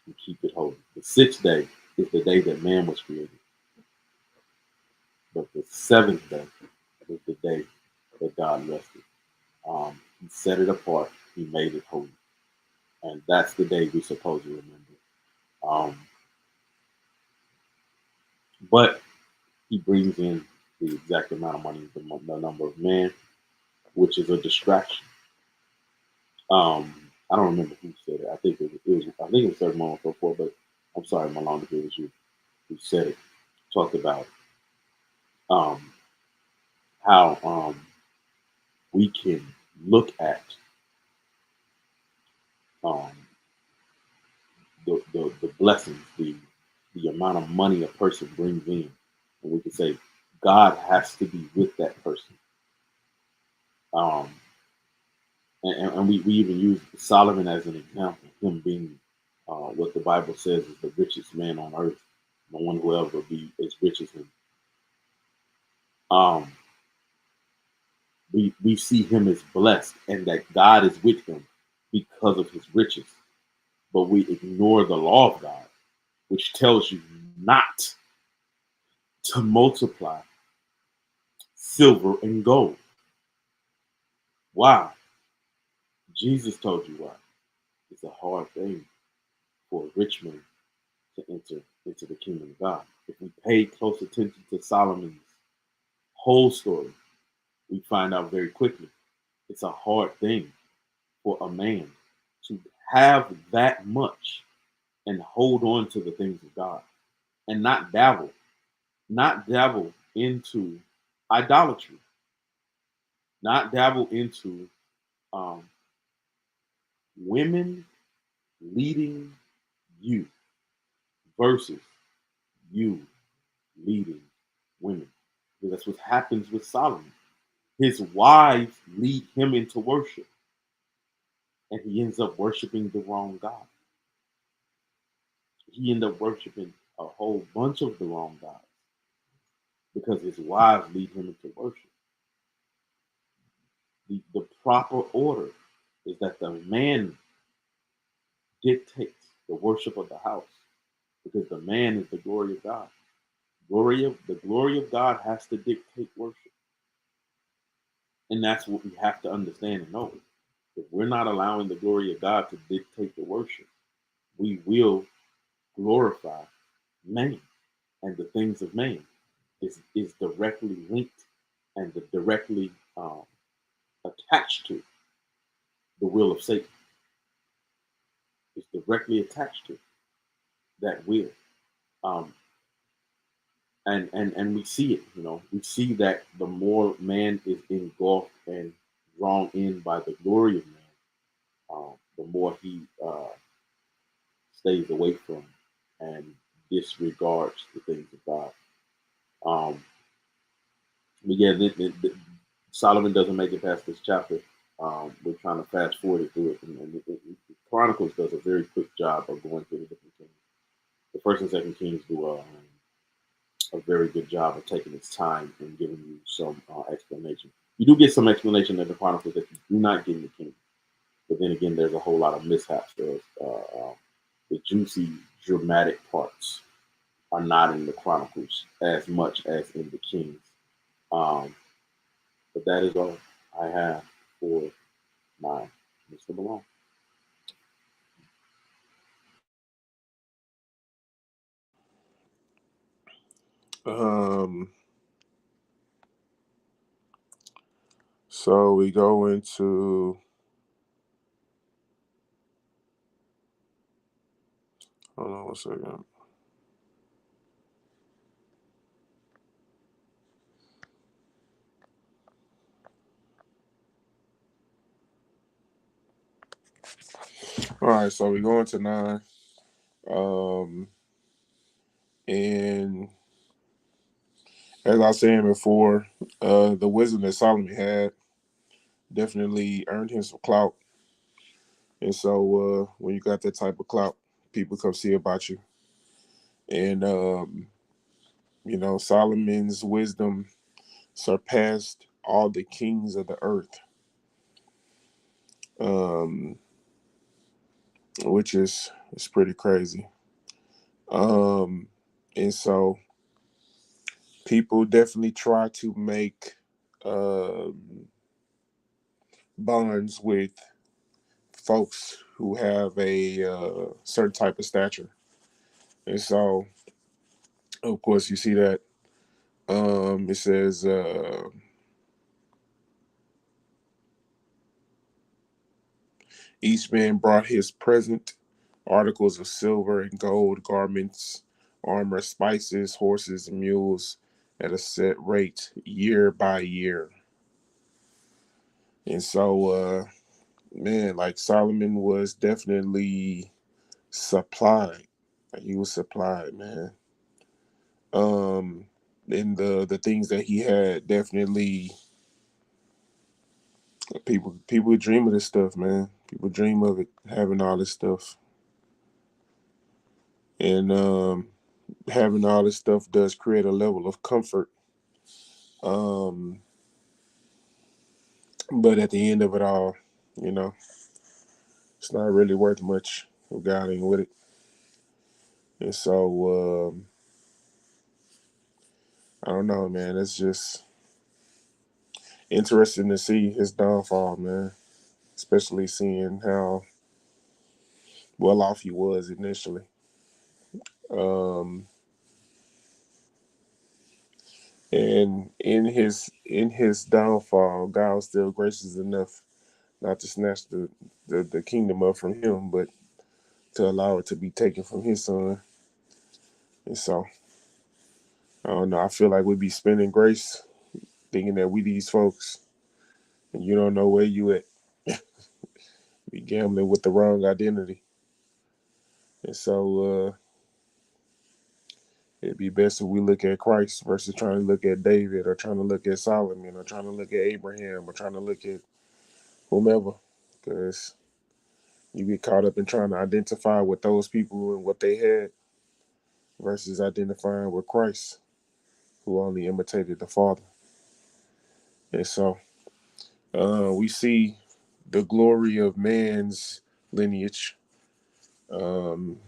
and keep it holy. The sixth day is the day that man was created. But the seventh day is the day that God rested. He set it apart. He made it holy. And that's the day we're supposed to remember. Um, but he brings in the exact amount of money, the number of men, which is a distraction. I don't remember who said it. I think I think it was Sermon 144, but I'm sorry, Malone, if it was you who said it. Talked about um, how we can look at um, the blessings, the amount of money a person brings in, and we can say God has to be with that person. Um, and we even use Solomon as an example, him being what the Bible says is the richest man on earth. No one will ever be as rich as him. Um, we see him as blessed and that God is with him because of his riches. But we ignore the law of God, which tells you not to multiply silver and gold. Why? Jesus told you why. It's a hard thing for a rich man to enter into the kingdom of God. If we pay close attention to Solomon's whole story, we find out very quickly it's a hard thing for a man to have that much and hold on to the things of God and not dabble into idolatry, not dabble into um, women leading you versus you leading women. Because that's what happens with Solomon. His wives lead him into worship, and he ends up worshiping the wrong God. He ends up worshiping a whole bunch of the wrong gods because his wives lead him into worship. The proper order is that the man dictates the worship of the house because the man is the glory of God. The glory of God has to dictate worship. And that's what we have to understand and know. If we're not allowing the glory of God to dictate the worship, we will glorify man and the things of man is directly linked and directly attached to the will of Satan. It's directly attached to that will. Um, and we see it, we see that the more man is engulfed and drawn in by the glory of man, the more he stays away from and disregards the things of God. But yeah, Solomon doesn't make it past this chapter. We're trying to fast forward it through it, and Chronicles does a very quick job of going through the different kings. The first and second Kings do a very good job of taking its time and giving you some explanation. You do get some explanation in the Chronicles that you do not get in the Kings. But then again, there's a whole lot of mishaps. There's the juicy, dramatic parts are not in the Chronicles as much as in the Kings. Um, but that is all I have for my Mr. Malone. Um, so we go into, hold on 1 second. All right, so we go into 9. And as I was saying before, the wisdom that Solomon had definitely earned him some clout. And so when you got that type of clout, people come see about you. And, Solomon's wisdom surpassed all the kings of the earth, which is pretty crazy. And so people definitely try to make bonds with folks who have a certain type of stature. And so, of course, you see that it says, each man brought his present, articles of silver and gold, garments, armor, spices, horses, and mules, at a set rate year by year. And so, man, like Solomon was definitely supplied. Like he was supplied, man. And the things that he had, definitely people dream of this stuff, man. People dream of it, having all this stuff. And having all this stuff does create a level of comfort. Um, but at the end of it all, you know, it's not really worth much if God ain't with it. And so, I don't know, man. It's just interesting to see his downfall, man. Especially seeing how well off he was initially. Um, and in his downfall, God was still gracious enough not to snatch the kingdom up from him, but to allow it to be taken from his son. And so, I don't know. I feel like we be spending grace thinking that we these folks, and you don't know where you at. Be gambling with the wrong identity. And so, it'd be best if we look at Christ versus trying to look at David or trying to look at Solomon or trying to look at Abraham or trying to look at whomever. Because you get caught up in trying to identify with those people and what they had versus identifying with Christ, who only imitated the Father. And so, we see the glory of man's lineage, um,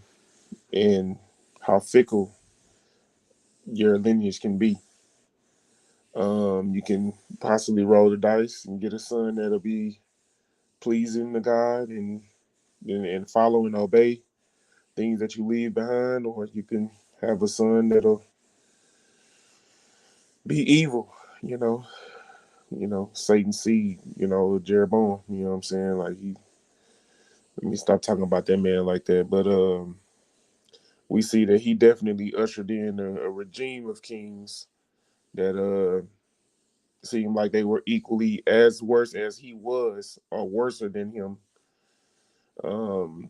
and how fickle your lineage can be. You can possibly roll the dice and get a son that'll be pleasing to God and follow and obey things that you leave behind, or you can have a son that'll be evil, you know, Satan's seed, Jeroboam, you know what I'm saying? Like let me stop talking about that man like that. But we see that he definitely ushered in a regime of kings that seemed like they were equally as worse as he was, or worse than him. Um,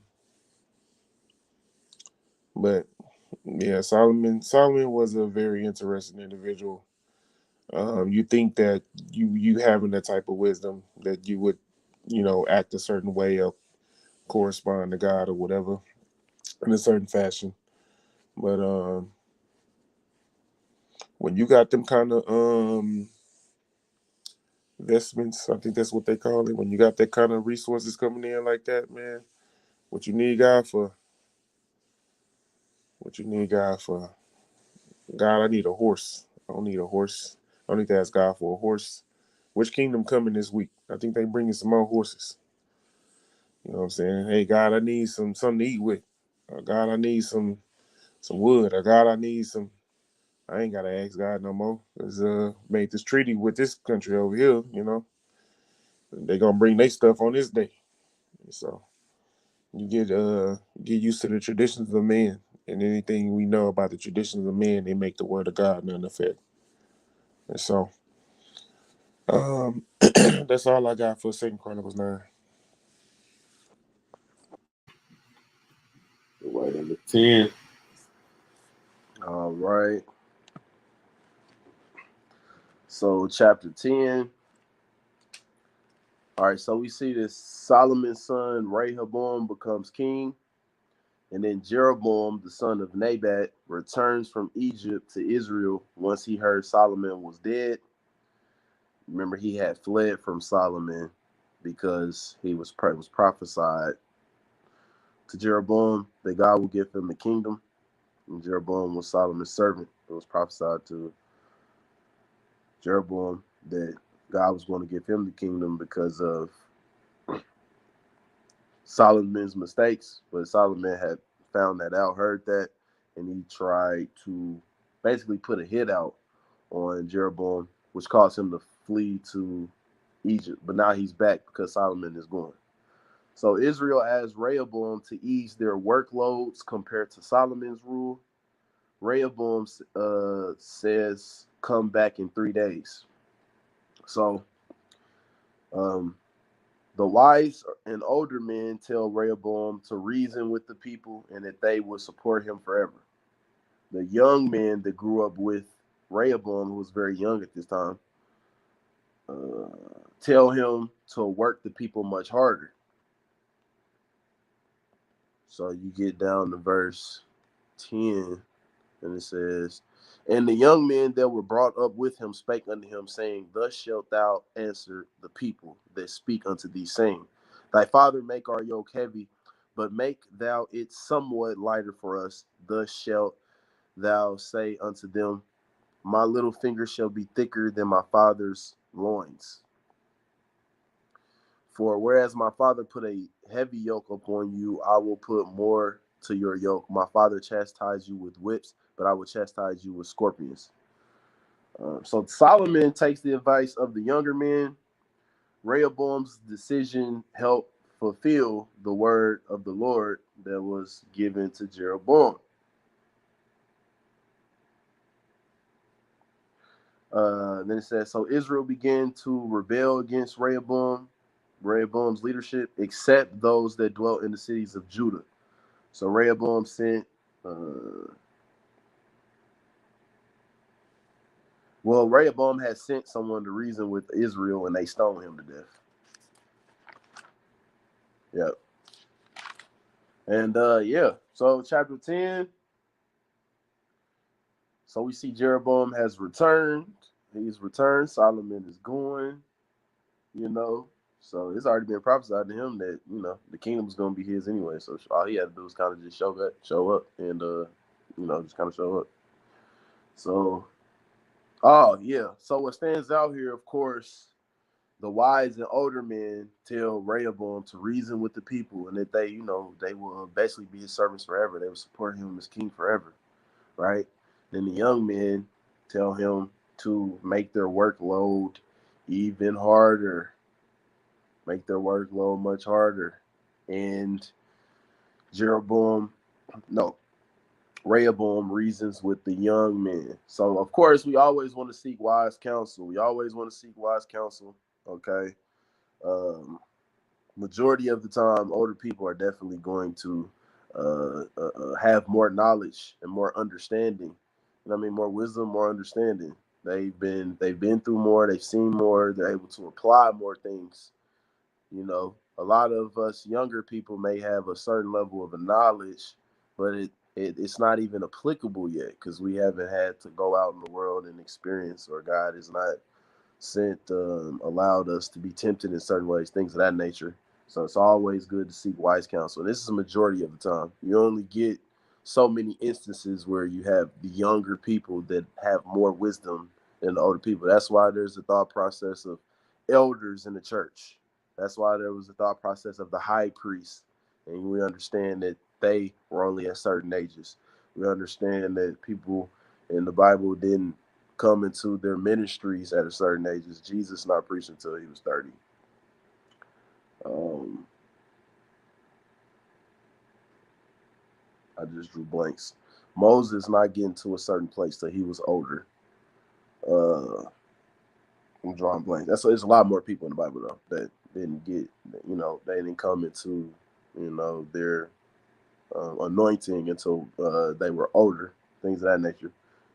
but yeah, Solomon was a very interesting individual. You think that you having that type of wisdom that you would, act a certain way or correspond to God or whatever in a certain fashion. But when you got them kind of investments, I think that's what they call it. When you got that kind of resources coming in like that, man, what you need God for? What you need God for? God, I need a horse. I don't need a horse. I don't need to ask God for a horse. Which kingdom coming this week? I think they bringing some more horses. You know what I'm saying? Hey, God, I need something to eat with. God, I need some wood. Or God, I need some. I ain't gotta ask God no more. Cause made this treaty with this country over here. They gonna bring their stuff on this day. So you get used to the traditions of man, and anything we know about the traditions of man, they make the word of God none effect. And so, that's all I got for Second Chronicles 9. Right number 10. All right. So chapter 10. All right, so we see this Solomon's son Rehoboam becomes king, and then Jeroboam, the son of Nebat, returns from Egypt to Israel once he heard Solomon was dead. Remember, he had fled from Solomon because he was prophesied to Jeroboam that God will give him the kingdom. And Jeroboam was Solomon's servant. It was prophesied to Jeroboam that God was going to give him the kingdom because of Solomon's mistakes. But Solomon had found that out, heard that, and he tried to basically put a hit out on Jeroboam, which caused him to flee to Egypt. But now he's back because Solomon is gone. So Israel asked Rehoboam to ease their workloads compared to Solomon's rule. Rehoboam says, come back in 3 days. So the wise and older men tell Rehoboam to reason with the people and that they will support him forever. The young men that grew up with Rehoboam, who was very young at this time, tell him to work the people much harder. So you get down to verse 10, and it says, and the young men that were brought up with him spake unto him, saying, thus shalt thou answer the people that speak unto thee, saying, thy father make our yoke heavy, but make thou it somewhat lighter for us. Thus shalt thou say unto them, my little finger shall be thicker than my father's loins. For whereas my father put a heavy yoke upon you, I will put more to your yoke. My father chastised you with whips, but I will chastise you with scorpions. So Solomon takes the advice of the younger men. Rehoboam's decision helped fulfill the word of the Lord that was given to Jeroboam. Then it says, so Israel began to rebel against Rehoboam's leadership, except those that dwelt in the cities of Judah. So Rehoboam sent, Rehoboam had sent someone to reason with Israel, and they stoned him to death. Yep. And so chapter 10. So we see Jeroboam has returned. He's returned. Solomon is going, So it's already been prophesied to him that, the kingdom was going to be his anyway. So all he had to do was kind of just show up and, just kind of show up. So, So what stands out here, of course, the wise and older men tell Rehoboam to reason with the people and that they will basically be his servants forever. They will support him as king forever, right? Then the young men tell him to make their workload even harder, make their workload much harder. And Rehoboam reasons with the young men. So, of course, we always want to seek wise counsel. Okay? Majority of the time, older people are definitely going to have more knowledge and more understanding. More wisdom, more understanding. They've been through more. They've seen more. They're able to apply more things. A lot of us younger people may have a certain level of knowledge, but it's not even applicable yet because we haven't had to go out in the world and experience, or God has not allowed us to be tempted in certain ways, things of that nature. So it's always good to seek wise counsel. This is a majority of the time. You only get so many instances where you have the younger people that have more wisdom than the older people. That's why there's a thought process of elders in the church. That's why there was a thought process of the high priest. And we understand that they were only at certain ages. We understand that people in the Bible didn't come into their ministries at a certain age. Jesus not preaching until he was 30. I just drew blanks. Moses not getting to a certain place till he was older. I'm drawing blanks. There's a lot more people in the Bible though that didn't get, they didn't come into, their anointing until they were older, things of that nature.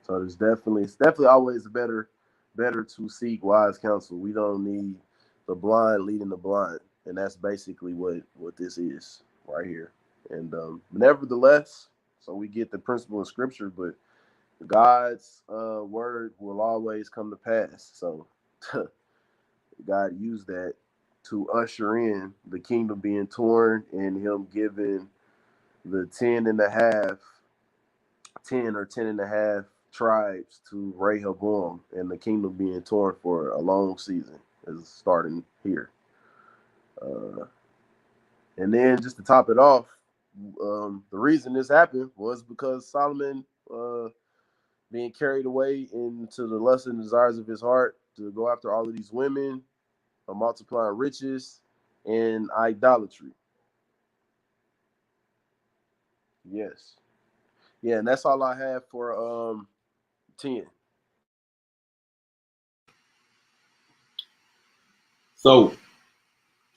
So it's definitely always better to seek wise counsel. We don't need the blind leading the blind, and that's basically what this is right here. And nevertheless, so we get the principle in Scripture, but God's word will always come to pass. So God used that to usher in the kingdom being torn and him giving the 10 and a half 10 or 10 and a half tribes to Rehoboam, and the kingdom being torn for a long season is starting here. And then just to top it off, the reason this happened was because Solomon being carried away into the lust and desires of his heart to go after all of these women, multiplying riches, and idolatry. Yes. Yeah, and that's all I have for 10. So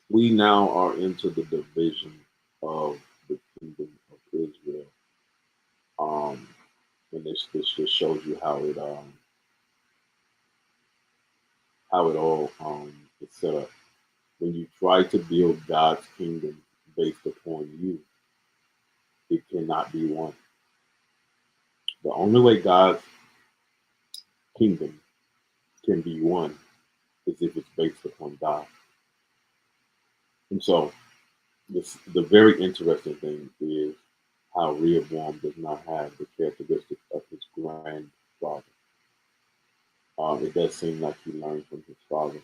we now are into the division of the kingdom of Israel. And this just shows you how it all is set up. When you try to build God's kingdom based upon you, it cannot be one. The only way God's kingdom can be one is if it's based upon God. And so the very interesting thing is how Rehoboam does not have the characteristics of his grandfather. It does seem like he learned from his father,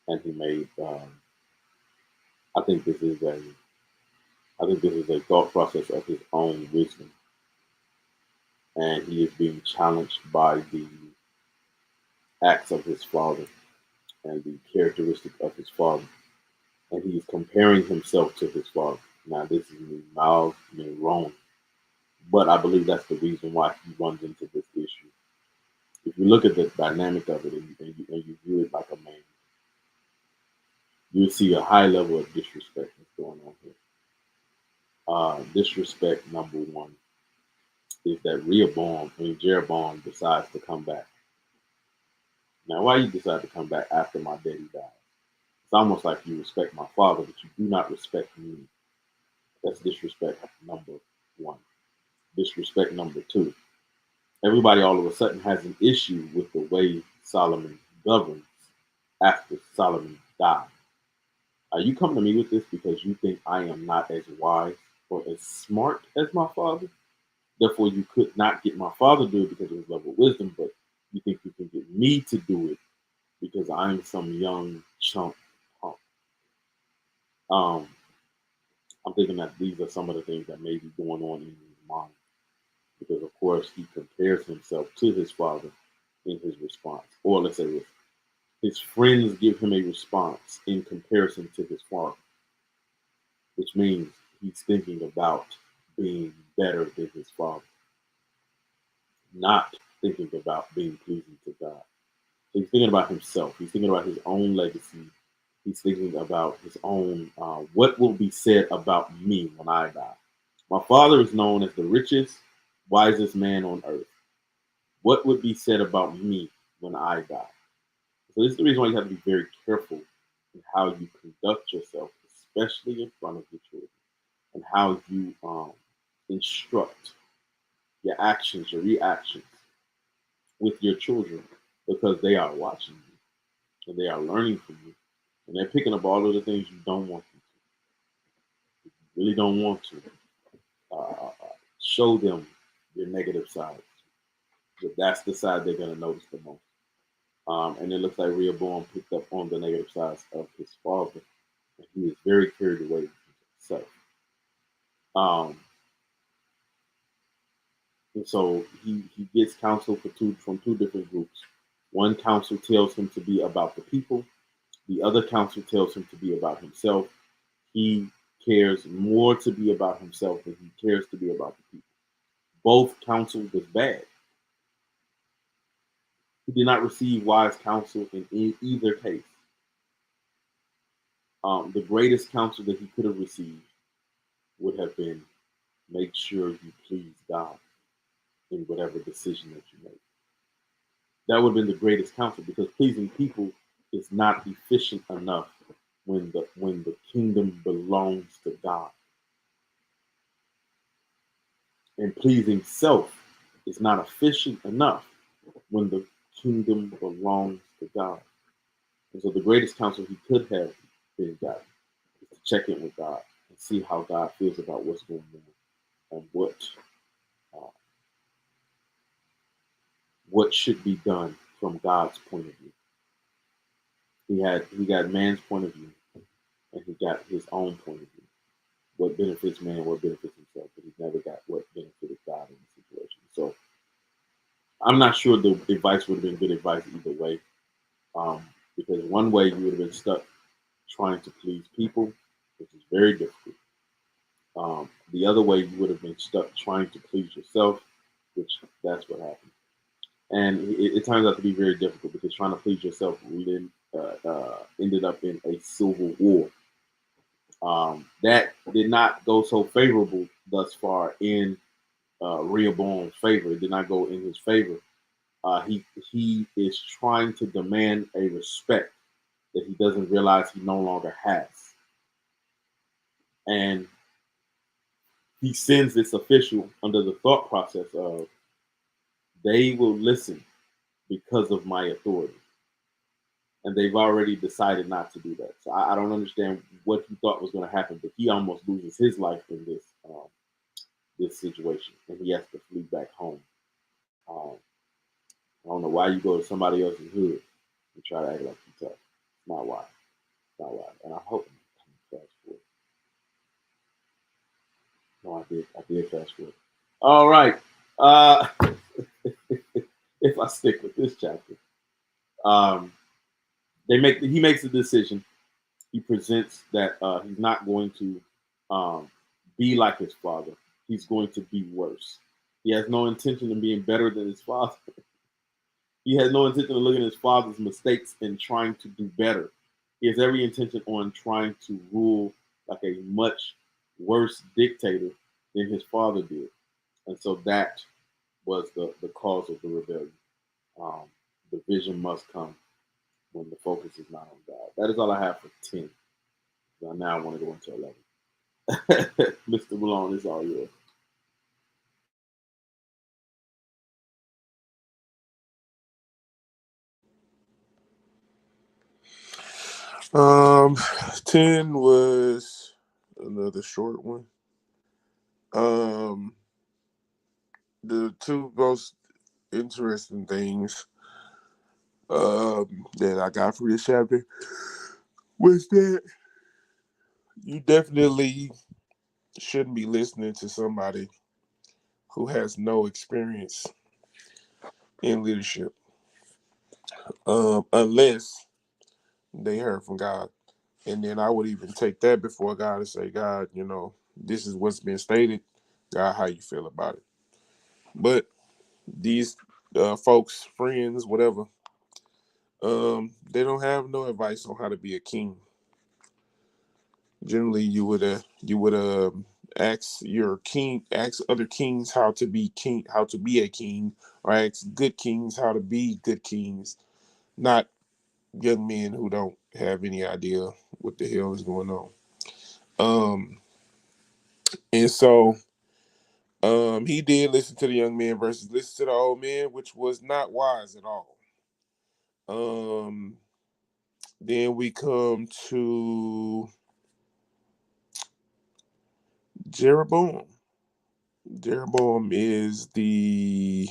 and he made. I think this is a. I think this is a thought process of his own wisdom, and he is being challenged by the acts of his father and the characteristics of his father, and he is comparing himself to his father. Now, this is me mild, me wrong, but I believe that's the reason why he runs into this issue. If you look at the dynamic of it and you view it like a man, you see a high level of disrespect that's going on here. Disrespect number one is that Jeroboam decides to come back. Now, why you decide to come back after my daddy died? It's almost like you respect my father, but you do not respect me. That's disrespect number one. Disrespect number two. Everybody all of a sudden has an issue with the way Solomon governs after Solomon died. You come to me with this because you think I am not as wise or as smart as my father. Therefore, you could not get my father to do it because of his level of wisdom, but you think you can get me to do it because I'm some young chump punk. Um, I'm thinking that these are some of the things that may be going on in his mind because, of course, he compares himself to his father in his response. Or let's say this, his friends give him a response in comparison to his father, which means he's thinking about being better than his father, not thinking about being pleasing to God. So he's thinking about himself. He's thinking about his own legacy. He's thinking about his own, what will be said about me when I die. My father is known as the richest, wisest man on earth. What would be said about me when I die? So this is the reason why you have to be very careful in how you conduct yourself, especially in front of your children, and how you instruct your actions, your reactions with your children, because they are watching you and they are learning from you, and they're picking up all of the things you don't want them to. If you really don't want to, show them your negative sides. But that's the side they're going to notice the most. And it looks like Rehoboam picked up on the negative sides of his father, and he is very carried away with himself. Um, and so he gets counsel from two different groups. One counsel tells him to be about the people. The other counsel tells him to be about himself. He cares more to be about himself than he cares to be about the people. Both counsel was bad. He did not receive wise counsel in either case. The greatest counsel that he could have received would have been make sure you please God in whatever decision that you make. That would have been the greatest counsel because pleasing people is not efficient enough when the kingdom belongs to God. And pleasing self is not efficient enough when the kingdom belongs to God. And so the greatest counsel he could have been gotten is to check in with God and see how God feels about what's going on and what what should be done from God's point of view. He got man's point of view, and he got his own point of view. What benefits man, what benefits himself, but he never got what benefited God in the situation. So I'm not sure the advice would have been good advice either way, because one way you would have been stuck trying to please people, which is very difficult. The other way you would have been stuck trying to please yourself, which that's what happened. And it turns out to be very difficult because trying to please yourself ended up in a civil war. That did not go so favorable thus far in Rehoboam's favor. It did not go in his favor. He is trying to demand a respect that he doesn't realize he no longer has, and he sends this official under the thought process of they will listen because of my authority, and they've already decided not to do that. So I don't understand what he thought was going to happen, but he almost loses his life in this situation, and he has to flee back home. Um, I don't know why you go to somebody else's hood and try to act like you tough. It's not why. It's not why. And I hope I'm fast forward. No, I did. I did fast forward. All right. Uh, if I stick with this chapter, um, he makes a decision. He presents that he's not going to um, be like his father. He's going to be worse. He has no intention of being better than his father. He has no intention of looking at his father's mistakes and trying to do better. He has every intention on trying to rule like a much worse dictator than his father did. And so that was the cause of the rebellion. Um, the vision must come when the focus is not on God. That is all I have for 10. So now I want to go into 11. Mr. Malone, it's all yours. 10 was another short one. The two most interesting things that I got from this chapter was that you definitely shouldn't be listening to somebody who has no experience in leadership, unless they heard from God. And then I would even take that before God and say, God, this is what's been stated. God, how you feel about it? But these folks, friends, whatever, they don't have no advice on how to be a king. Generally, you would ask other kings how to be king, how to be a king, or ask good kings how to be good kings, not young men who don't have any idea what the hell is going on. And so he did listen to the young man versus listen to the old man, which was not wise at all. Then we come to Jeroboam. Jeroboam he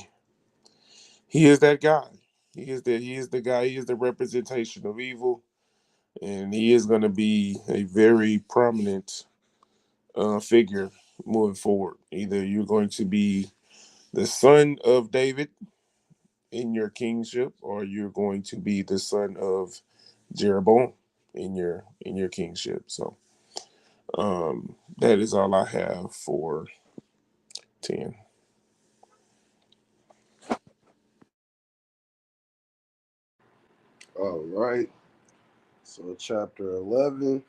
is that guy. He is the guy. He is the representation of evil, and he is going to be a very prominent figure moving forward. Either you're going to be the son of David in your kingship, or you're going to be the son of Jeroboam in your kingship. So that is all I have for 10. All right. So chapter 11.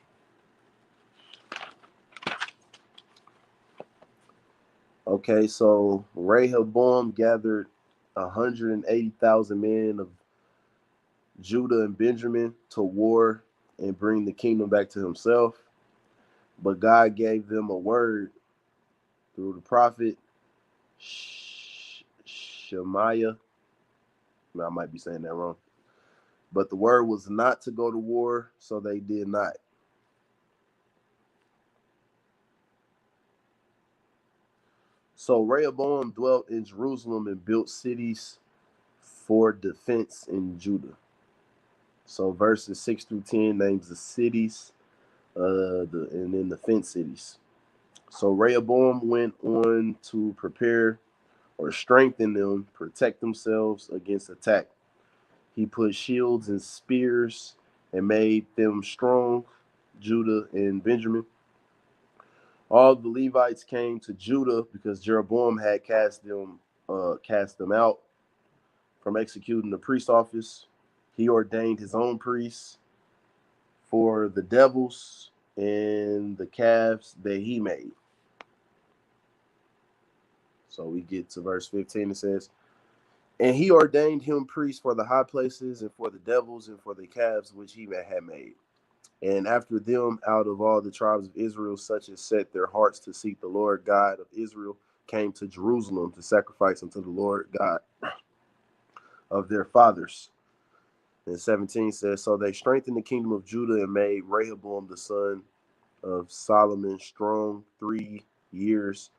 Okay, so Rehoboam gathered 180,000 men of Judah and Benjamin to war and bring the kingdom back to himself. But God gave them a word through the prophet Shemaiah. I might be saying that wrong. But the word was not to go to war, so they did not. So Rehoboam dwelt in Jerusalem and built cities for defense in Judah. So verses 6 through 10 names the cities, and then the fenced cities. So Rehoboam went on to prepare or strengthen them, protect themselves against attack. He put shields and spears and made them strong, Judah and Benjamin. All the Levites came to Judah because Jeroboam had cast them out from executing the priest office. He ordained his own priests for the devils and the calves that he made. So we get to verse 15. It says, and he ordained him priests for the high places and for the devils and for the calves which he had made. And after them, out of all the tribes of Israel, such as set their hearts to seek the Lord God of Israel, came to Jerusalem to sacrifice unto the Lord God of their fathers. And 17 says, so they strengthened the kingdom of Judah and made Rehoboam the son of Solomon strong 3 years.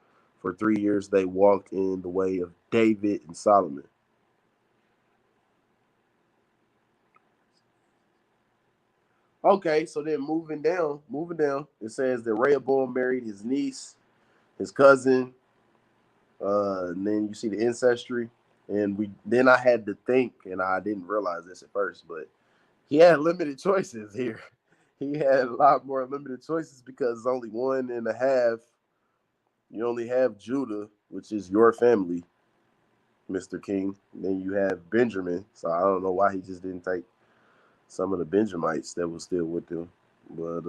For 3 years they walked in the way of David and Solomon. Okay, so then moving down, it says that Rehoboam married his niece, his cousin, and then you see the ancestry. And then I had to think, and I didn't realize this at first, but he had limited choices here. He had a lot more limited choices because only 1.5. You only have Judah, which is your family, Mr. King. And then you have Benjamin. So I don't know why he just didn't take some of the Benjamites that were still with him. But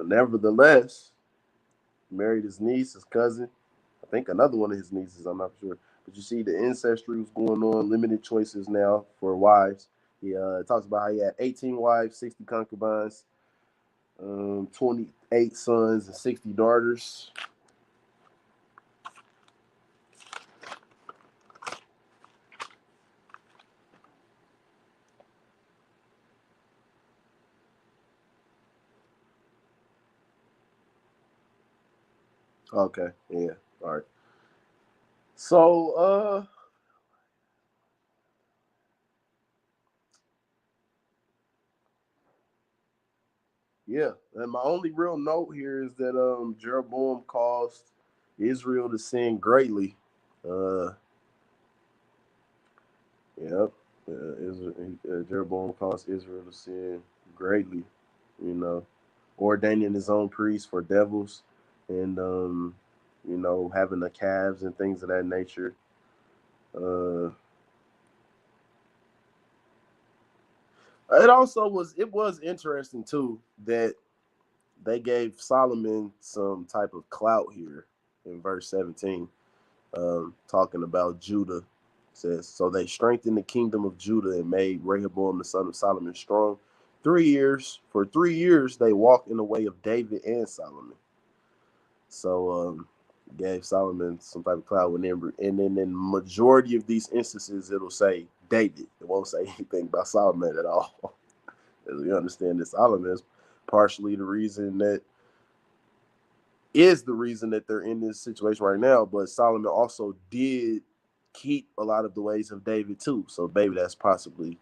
nevertheless, married his niece, his cousin. I think another one of his nieces, I'm not sure. But you see the ancestry was going on, limited choices now for wives. He talks about how he had 18 wives, 60 concubines, 28 sons, and 60 daughters. Okay, yeah, all right. So, yeah, and my only real note here is that Jeroboam caused Israel to sin greatly. Yep, Jeroboam caused Israel to sin greatly. You know, ordaining his own priests for devils, and having the calves and things of that nature. It was interesting too that they gave Solomon some type of clout here in verse 17, talking about Judah. It says, so they strengthened the kingdom of Judah and made Rehoboam the son of Solomon strong. 3 years, for 3 years, they walked in the way of David and Solomon. So gave Solomon some type of clout with him. And then in majority of these instances, it'll say David. It won't say anything about Solomon at all. As we understand that Solomon is partially the reason that they're in this situation right now. But Solomon also did keep a lot of the ways of David too. So maybe that's possibly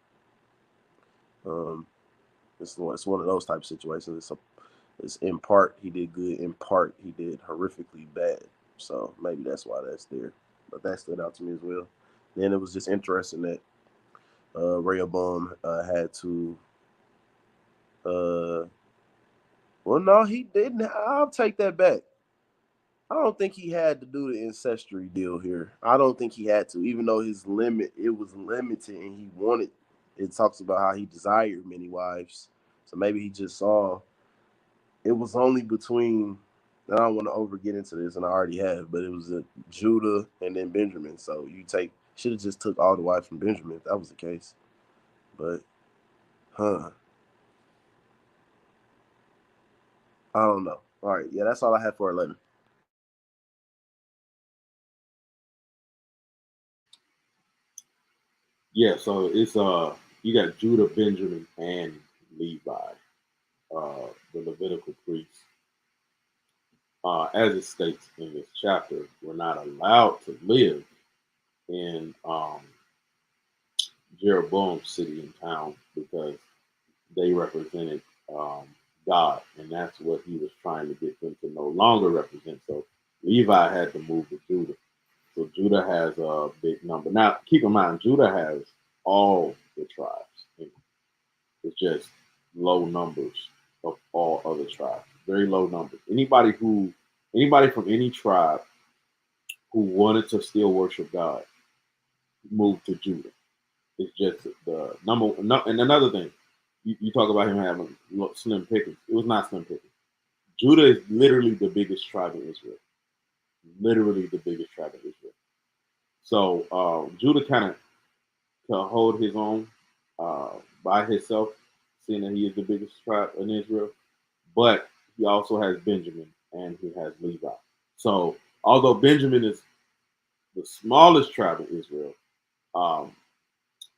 it's one of those type of situations. It's in part he did good, in part he did horrifically bad. So maybe that's why that's there. But that stood out to me as well. Then it was just interesting that Rehoboam had to. Well, no, he didn't. I'll take that back. I don't think he had to do the ancestry deal here. I don't think he had to, even though it was limited, and he wanted. It talks about how he desired many wives. So maybe he just saw. It was only between. I don't want to get into this, and I already have, but it was Judah and then Benjamin. So should have just took all the wives from Benjamin if that was the case. But, I don't know. All right, yeah, that's all I have for 11. Yeah, so it's you got Judah, Benjamin, and Levi, the Levitical priests. As it states in this chapter, were not allowed to live in Jeroboam's city and town because they represented God, and that's what he was trying to get them to no longer represent. So Levi had to move to Judah. So Judah has a big number. Now, keep in mind, Judah has all the tribes. It's just low numbers of all other tribes. Very low numbers. Anybody from any tribe who wanted to still worship God moved to Judah. It's just the number. No, and another thing, you talk about him having slim pickings. It was not slim pickings. Judah is literally the biggest tribe in Israel. Literally the biggest tribe in Israel. So Judah kind of to hold his own by himself, seeing that he is the biggest tribe in Israel. But he also has Benjamin and he has Levi. So although Benjamin is the smallest tribe in Israel, um,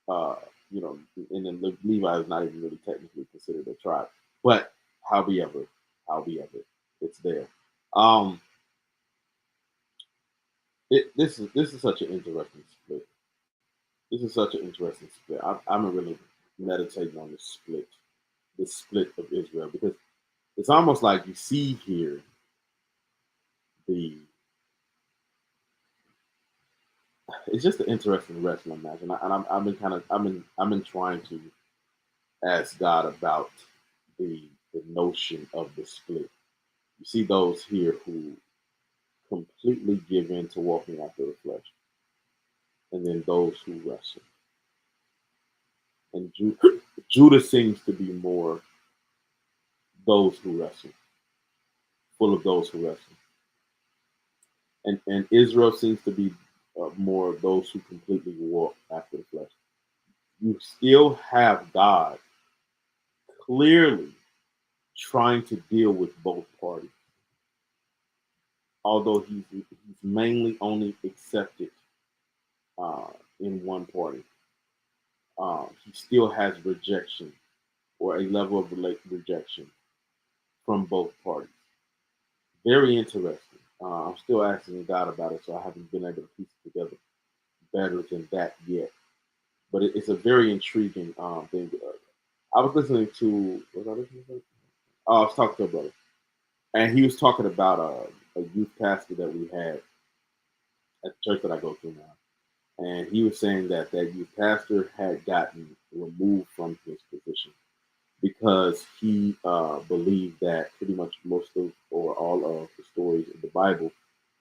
uh, and then Levi is not even really technically considered a tribe. But however, it's there. Um, this is such an interesting split. This is such an interesting split. I'm really meditating on this split of Israel, because it's almost like you see here the it's just an interesting wrestling match, and I've been trying to ask God about the notion of the split. You see those here who completely give in to walking after the flesh, and then those who wrestle. And Judah seems to be more those who wrestle, full of those who wrestle, and Israel seems to be more of those who completely walk after the flesh. You still have God clearly trying to deal with both parties, although he's mainly only accepted in one party. He still has rejection, or a level of rejection from both parties. Very interesting. I'm still asking God about it, so I haven't been able to piece it together better than that yet. But it's a very intriguing thing. I was listening to, was I listening to? Oh, I was talking to a brother, and he was talking about a youth pastor that we had at the church that I go to now, and he was saying that that youth pastor had gotten removed from his position because he believed that pretty much most of or all of the stories in the Bible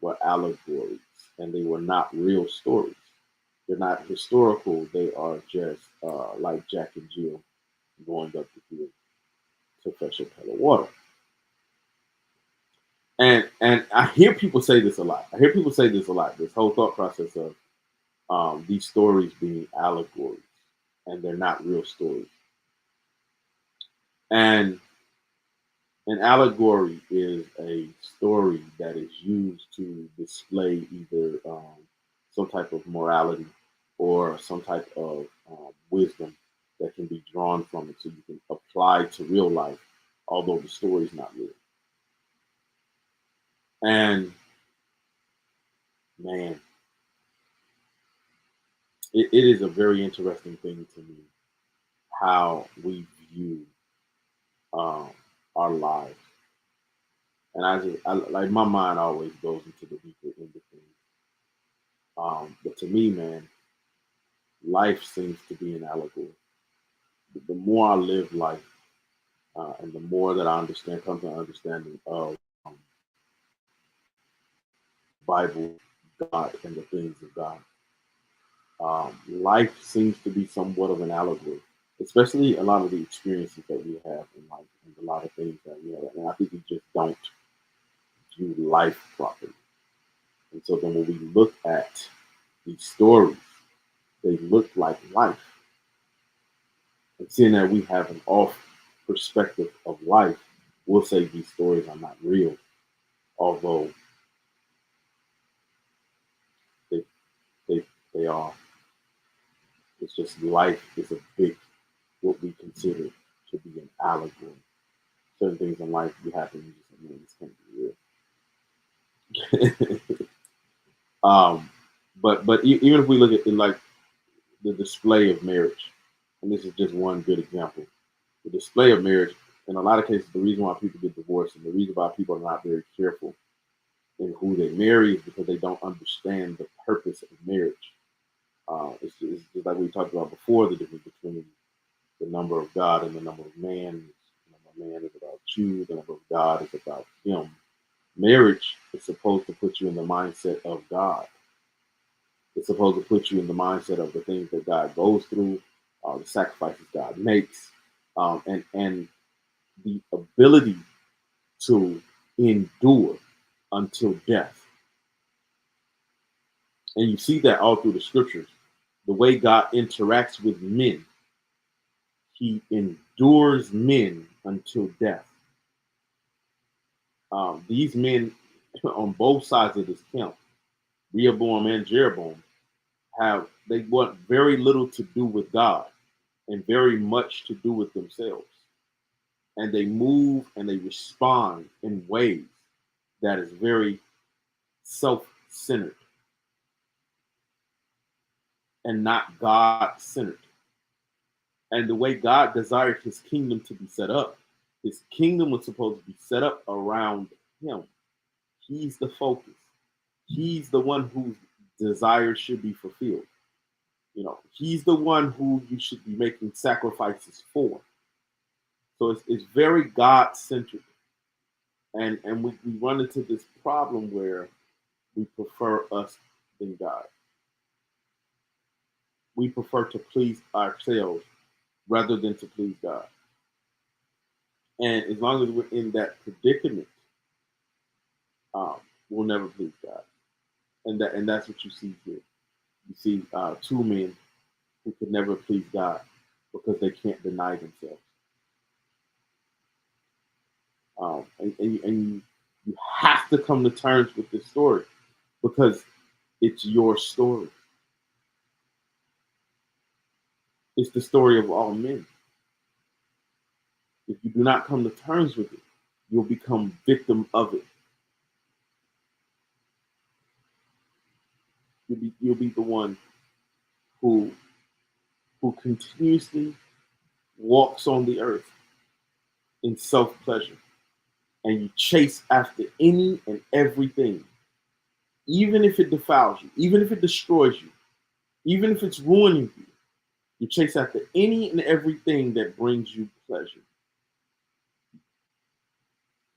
were allegories, and they were not real stories. They're not historical. They are just like Jack and Jill going up the hill to fetch a pail of water. And I hear people say this a lot. I hear people say this a lot. This whole thought process of these stories being allegories, and they're not real stories. And an allegory is a story that is used to display either some type of morality or some type of wisdom that can be drawn from it, so you can apply to real life, although the story is not real. And man, it is a very interesting thing to me how we view um, our lives. And like my mind always goes into the deeper end of things. But to me, man, life seems to be an allegory. The more I live life, and the more that I understand, come to an understanding of Bible, God, and the things of God, life seems to be somewhat of an allegory, especially a lot of the experiences that we have in life and a lot of things that we have. And I think we just don't view life properly. And so then when we look at these stories, they look like life. And seeing that we have an off perspective of life, we'll say these stories are not real, although they they they are. It's just life is a big what we consider to be an allegory. Certain things in life you happen, you just say, man, this can't be real. But even if we look at it like the display of marriage, and this is just one good example. The display of marriage, in a lot of cases, the reason why people get divorced and the reason why people are not very careful in who they marry is because they don't understand the purpose of marriage. It's just like we talked about before, the difference between the number of God and the number of man. The number of man is about you, the number of God is about him. Marriage is supposed to put you in the mindset of God. It's supposed to put you in the mindset of the things that God goes through, the sacrifices God makes, and the ability to endure until death. And you see that all through the scriptures. The way God interacts with men, he endures men until death. These men on both sides of this camp, Rehoboam and Jeroboam, they want very little to do with God and very much to do with themselves. And they move and they respond in ways that is very self-centered and not God-centered. And the way God desired his kingdom to be set up, his kingdom was supposed to be set up around him. He's the focus. He's the one whose desires should be fulfilled. You know, he's the one who you should be making sacrifices for. So it's very God-centered. And we run into this problem where we prefer us than God. We prefer to please ourselves rather than to please God. And as long as we're in that predicament, we'll never please God. And that's what you see here. You see two men who could never please God because they can't deny themselves. And you have to come to terms with this story because it's your story. It's the story of all men. If you do not come to terms with it, you'll become victim of it. You'll be the one who continuously walks on the earth in self-pleasure, and you chase after any and everything, even if it defiles you, even if it destroys you, even if it's ruining you. You chase after any and everything that brings you pleasure.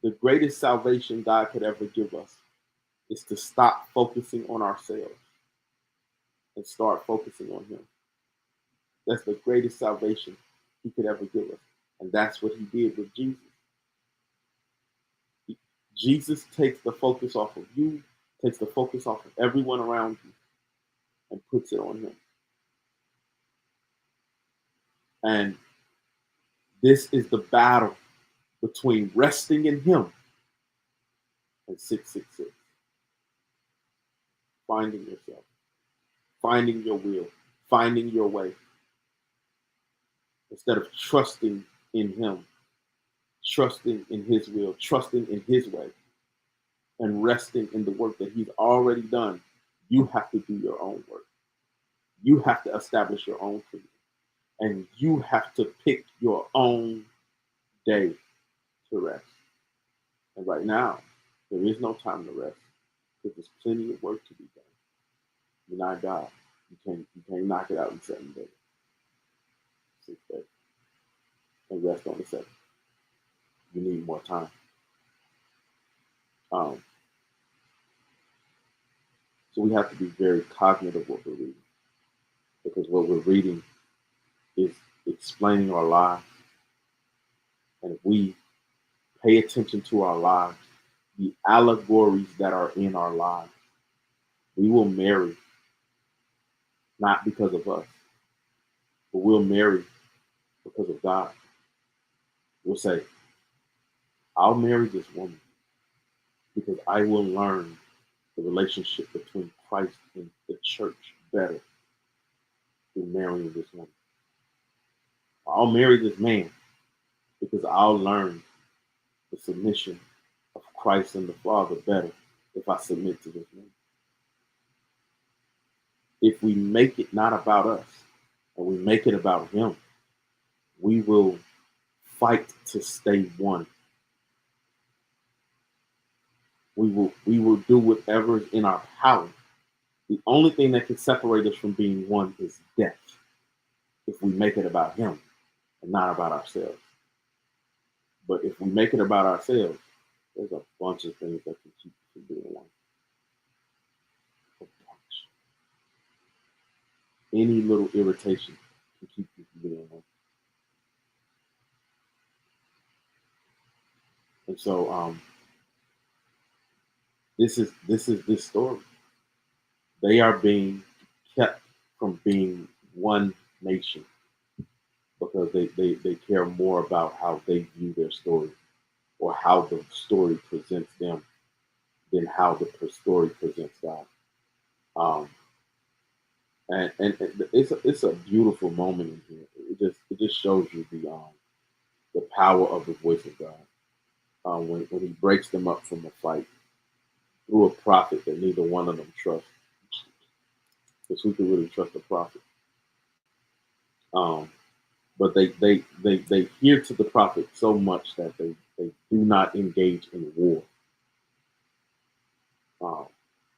The greatest salvation God could ever give us is to stop focusing on ourselves and start focusing on him. That's the greatest salvation he could ever give us. And that's what he did with Jesus. Jesus takes the focus off of you, takes the focus off of everyone around you, and puts it on him. And this is the battle between resting in him and 666. Finding yourself, finding your will, finding your way. Instead of trusting in him, trusting in his will, trusting in his way, and resting in the work that he's already done, you have to do your own work. You have to establish your own freedom. And you have to pick your own day to rest. And right now, there is no time to rest because there's plenty of work to be done. You're not God. You can't knock it out in 7 days. 6 days. And rest on the 7th. You need more time. So we have to be very cognizant of what we're reading. Because what we're reading is explaining our lives. And if we pay attention to our lives, the allegories that are in our lives, we will marry not because of us, but we'll marry because of God. We'll say, I'll marry this woman because I will learn the relationship between Christ and the church better than marrying this woman. I'll marry this man because I'll learn the submission of Christ and the Father better if I submit to this man. If we make it not about us, and we make it about him, we will fight to stay one. We will do whatever is in our power. The only thing that can separate us from being one is death. If we make it about him and not about ourselves. But if we make it about ourselves, there's a bunch of things that can keep you from being one. A bunch. Any little irritation can keep you from being one. And so this story. They are being kept from being one nation because they care more about how they view their story or how the story presents them than how the story presents God. Um, and it's a beautiful moment in here. It just shows you the power of the voice of God when He breaks them up from the fight through a prophet that neither one of them trust. Because who could really trust a prophet? Um, but they hear to the prophet so much that they do not engage in war. Um,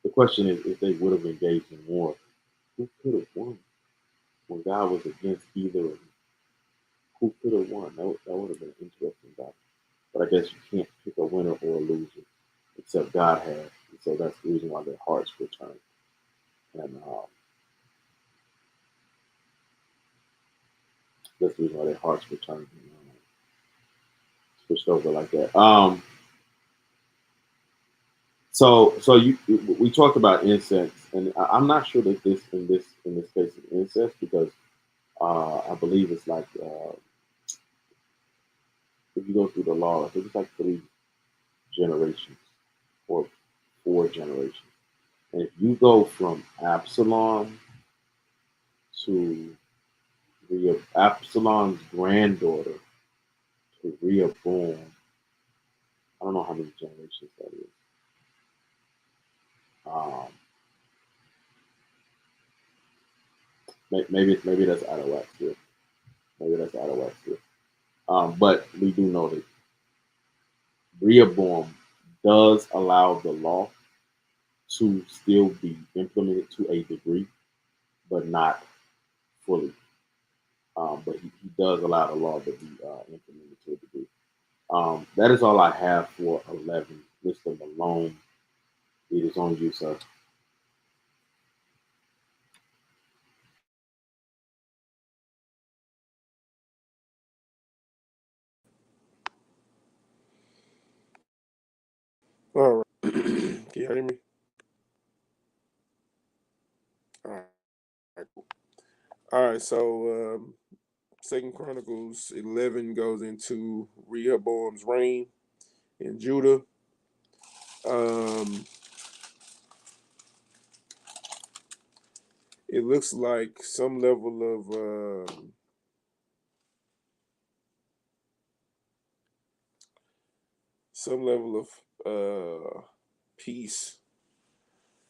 the question is, if they would have engaged in war, who could have won when God was against either of them? Who could have won? That would have been an interesting battle. But I guess you can't pick a winner or a loser, except God has. And so that's the reason why their hearts were turned. And that's the reason why their hearts were turned and switched over like that. So we talked about incest, and I'm not sure that this case is incest because I believe it's like if you go through the law, I think it's like 3 generations or 4 generations. And if you go from Absalom to Absalom's granddaughter to Rehoboam, I don't know how many generations that is. Um, maybe that's out of whack here. Maybe that's out of whack here. But we do know that Rehoboam does allow the law to still be implemented to a degree, but not fully. But he does allow the law to be implemented to a degree. That is all I have for 11. Mr. Malone, it is on you, sir. All right. Can you hear me? All right, cool. All right, so Second Chronicles 11 goes into Rehoboam's reign in Judah. Um, it looks like some level of peace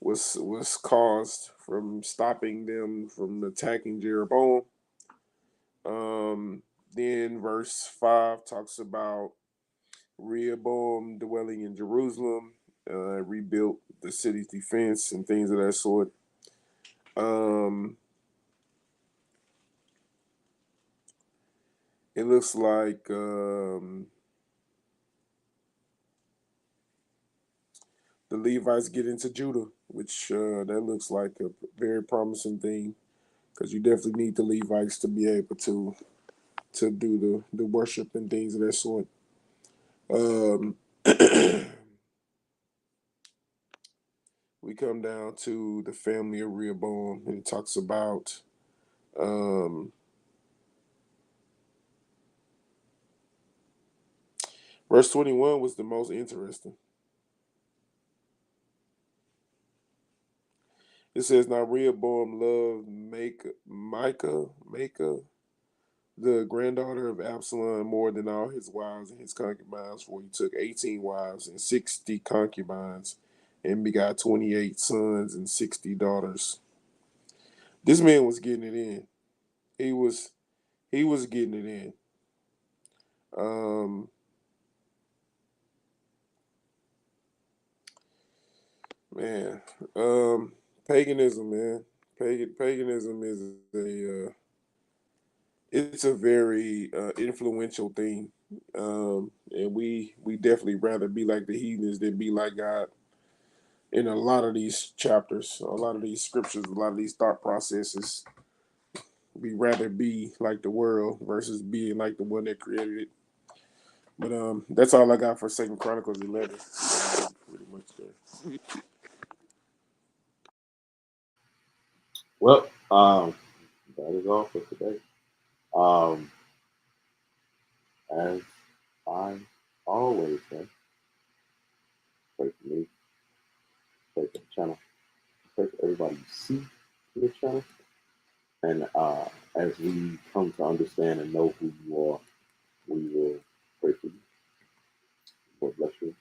was caused from stopping them from attacking Jeroboam. Then verse 5 talks about Rehoboam dwelling in Jerusalem, rebuilt the city's defense and things of that sort. Um, it looks like the Levites get into Judah, which that looks like a very promising thing because you definitely need the Levites to be able to do the worship and things of that sort. Um, we come down to the family of Rehoboam, and it talks about um, verse 21 was the most interesting. It says, "Now Rehoboam loved Micah, the granddaughter of Absalom, more than all his wives and his concubines, for he took 18 wives and 60 concubines, and begot 28 sons and 60 daughters." This man was getting it in. He was getting it in. Um, man, paganism, man. Paganism is it's a very influential thing, and we definitely rather be like the heathens than be like God. In a lot of these chapters, a lot of these scriptures, a lot of these thought processes, we rather be like the world versus being like the one that created it. But that's all I got for Second Chronicles 11. Pretty much there. Well, that is all for today. Um, as I always say, pray for me, pray for the channel, pray for everybody you see in the channel. And as we come to understand and know who you are, we will pray for you. Lord bless you.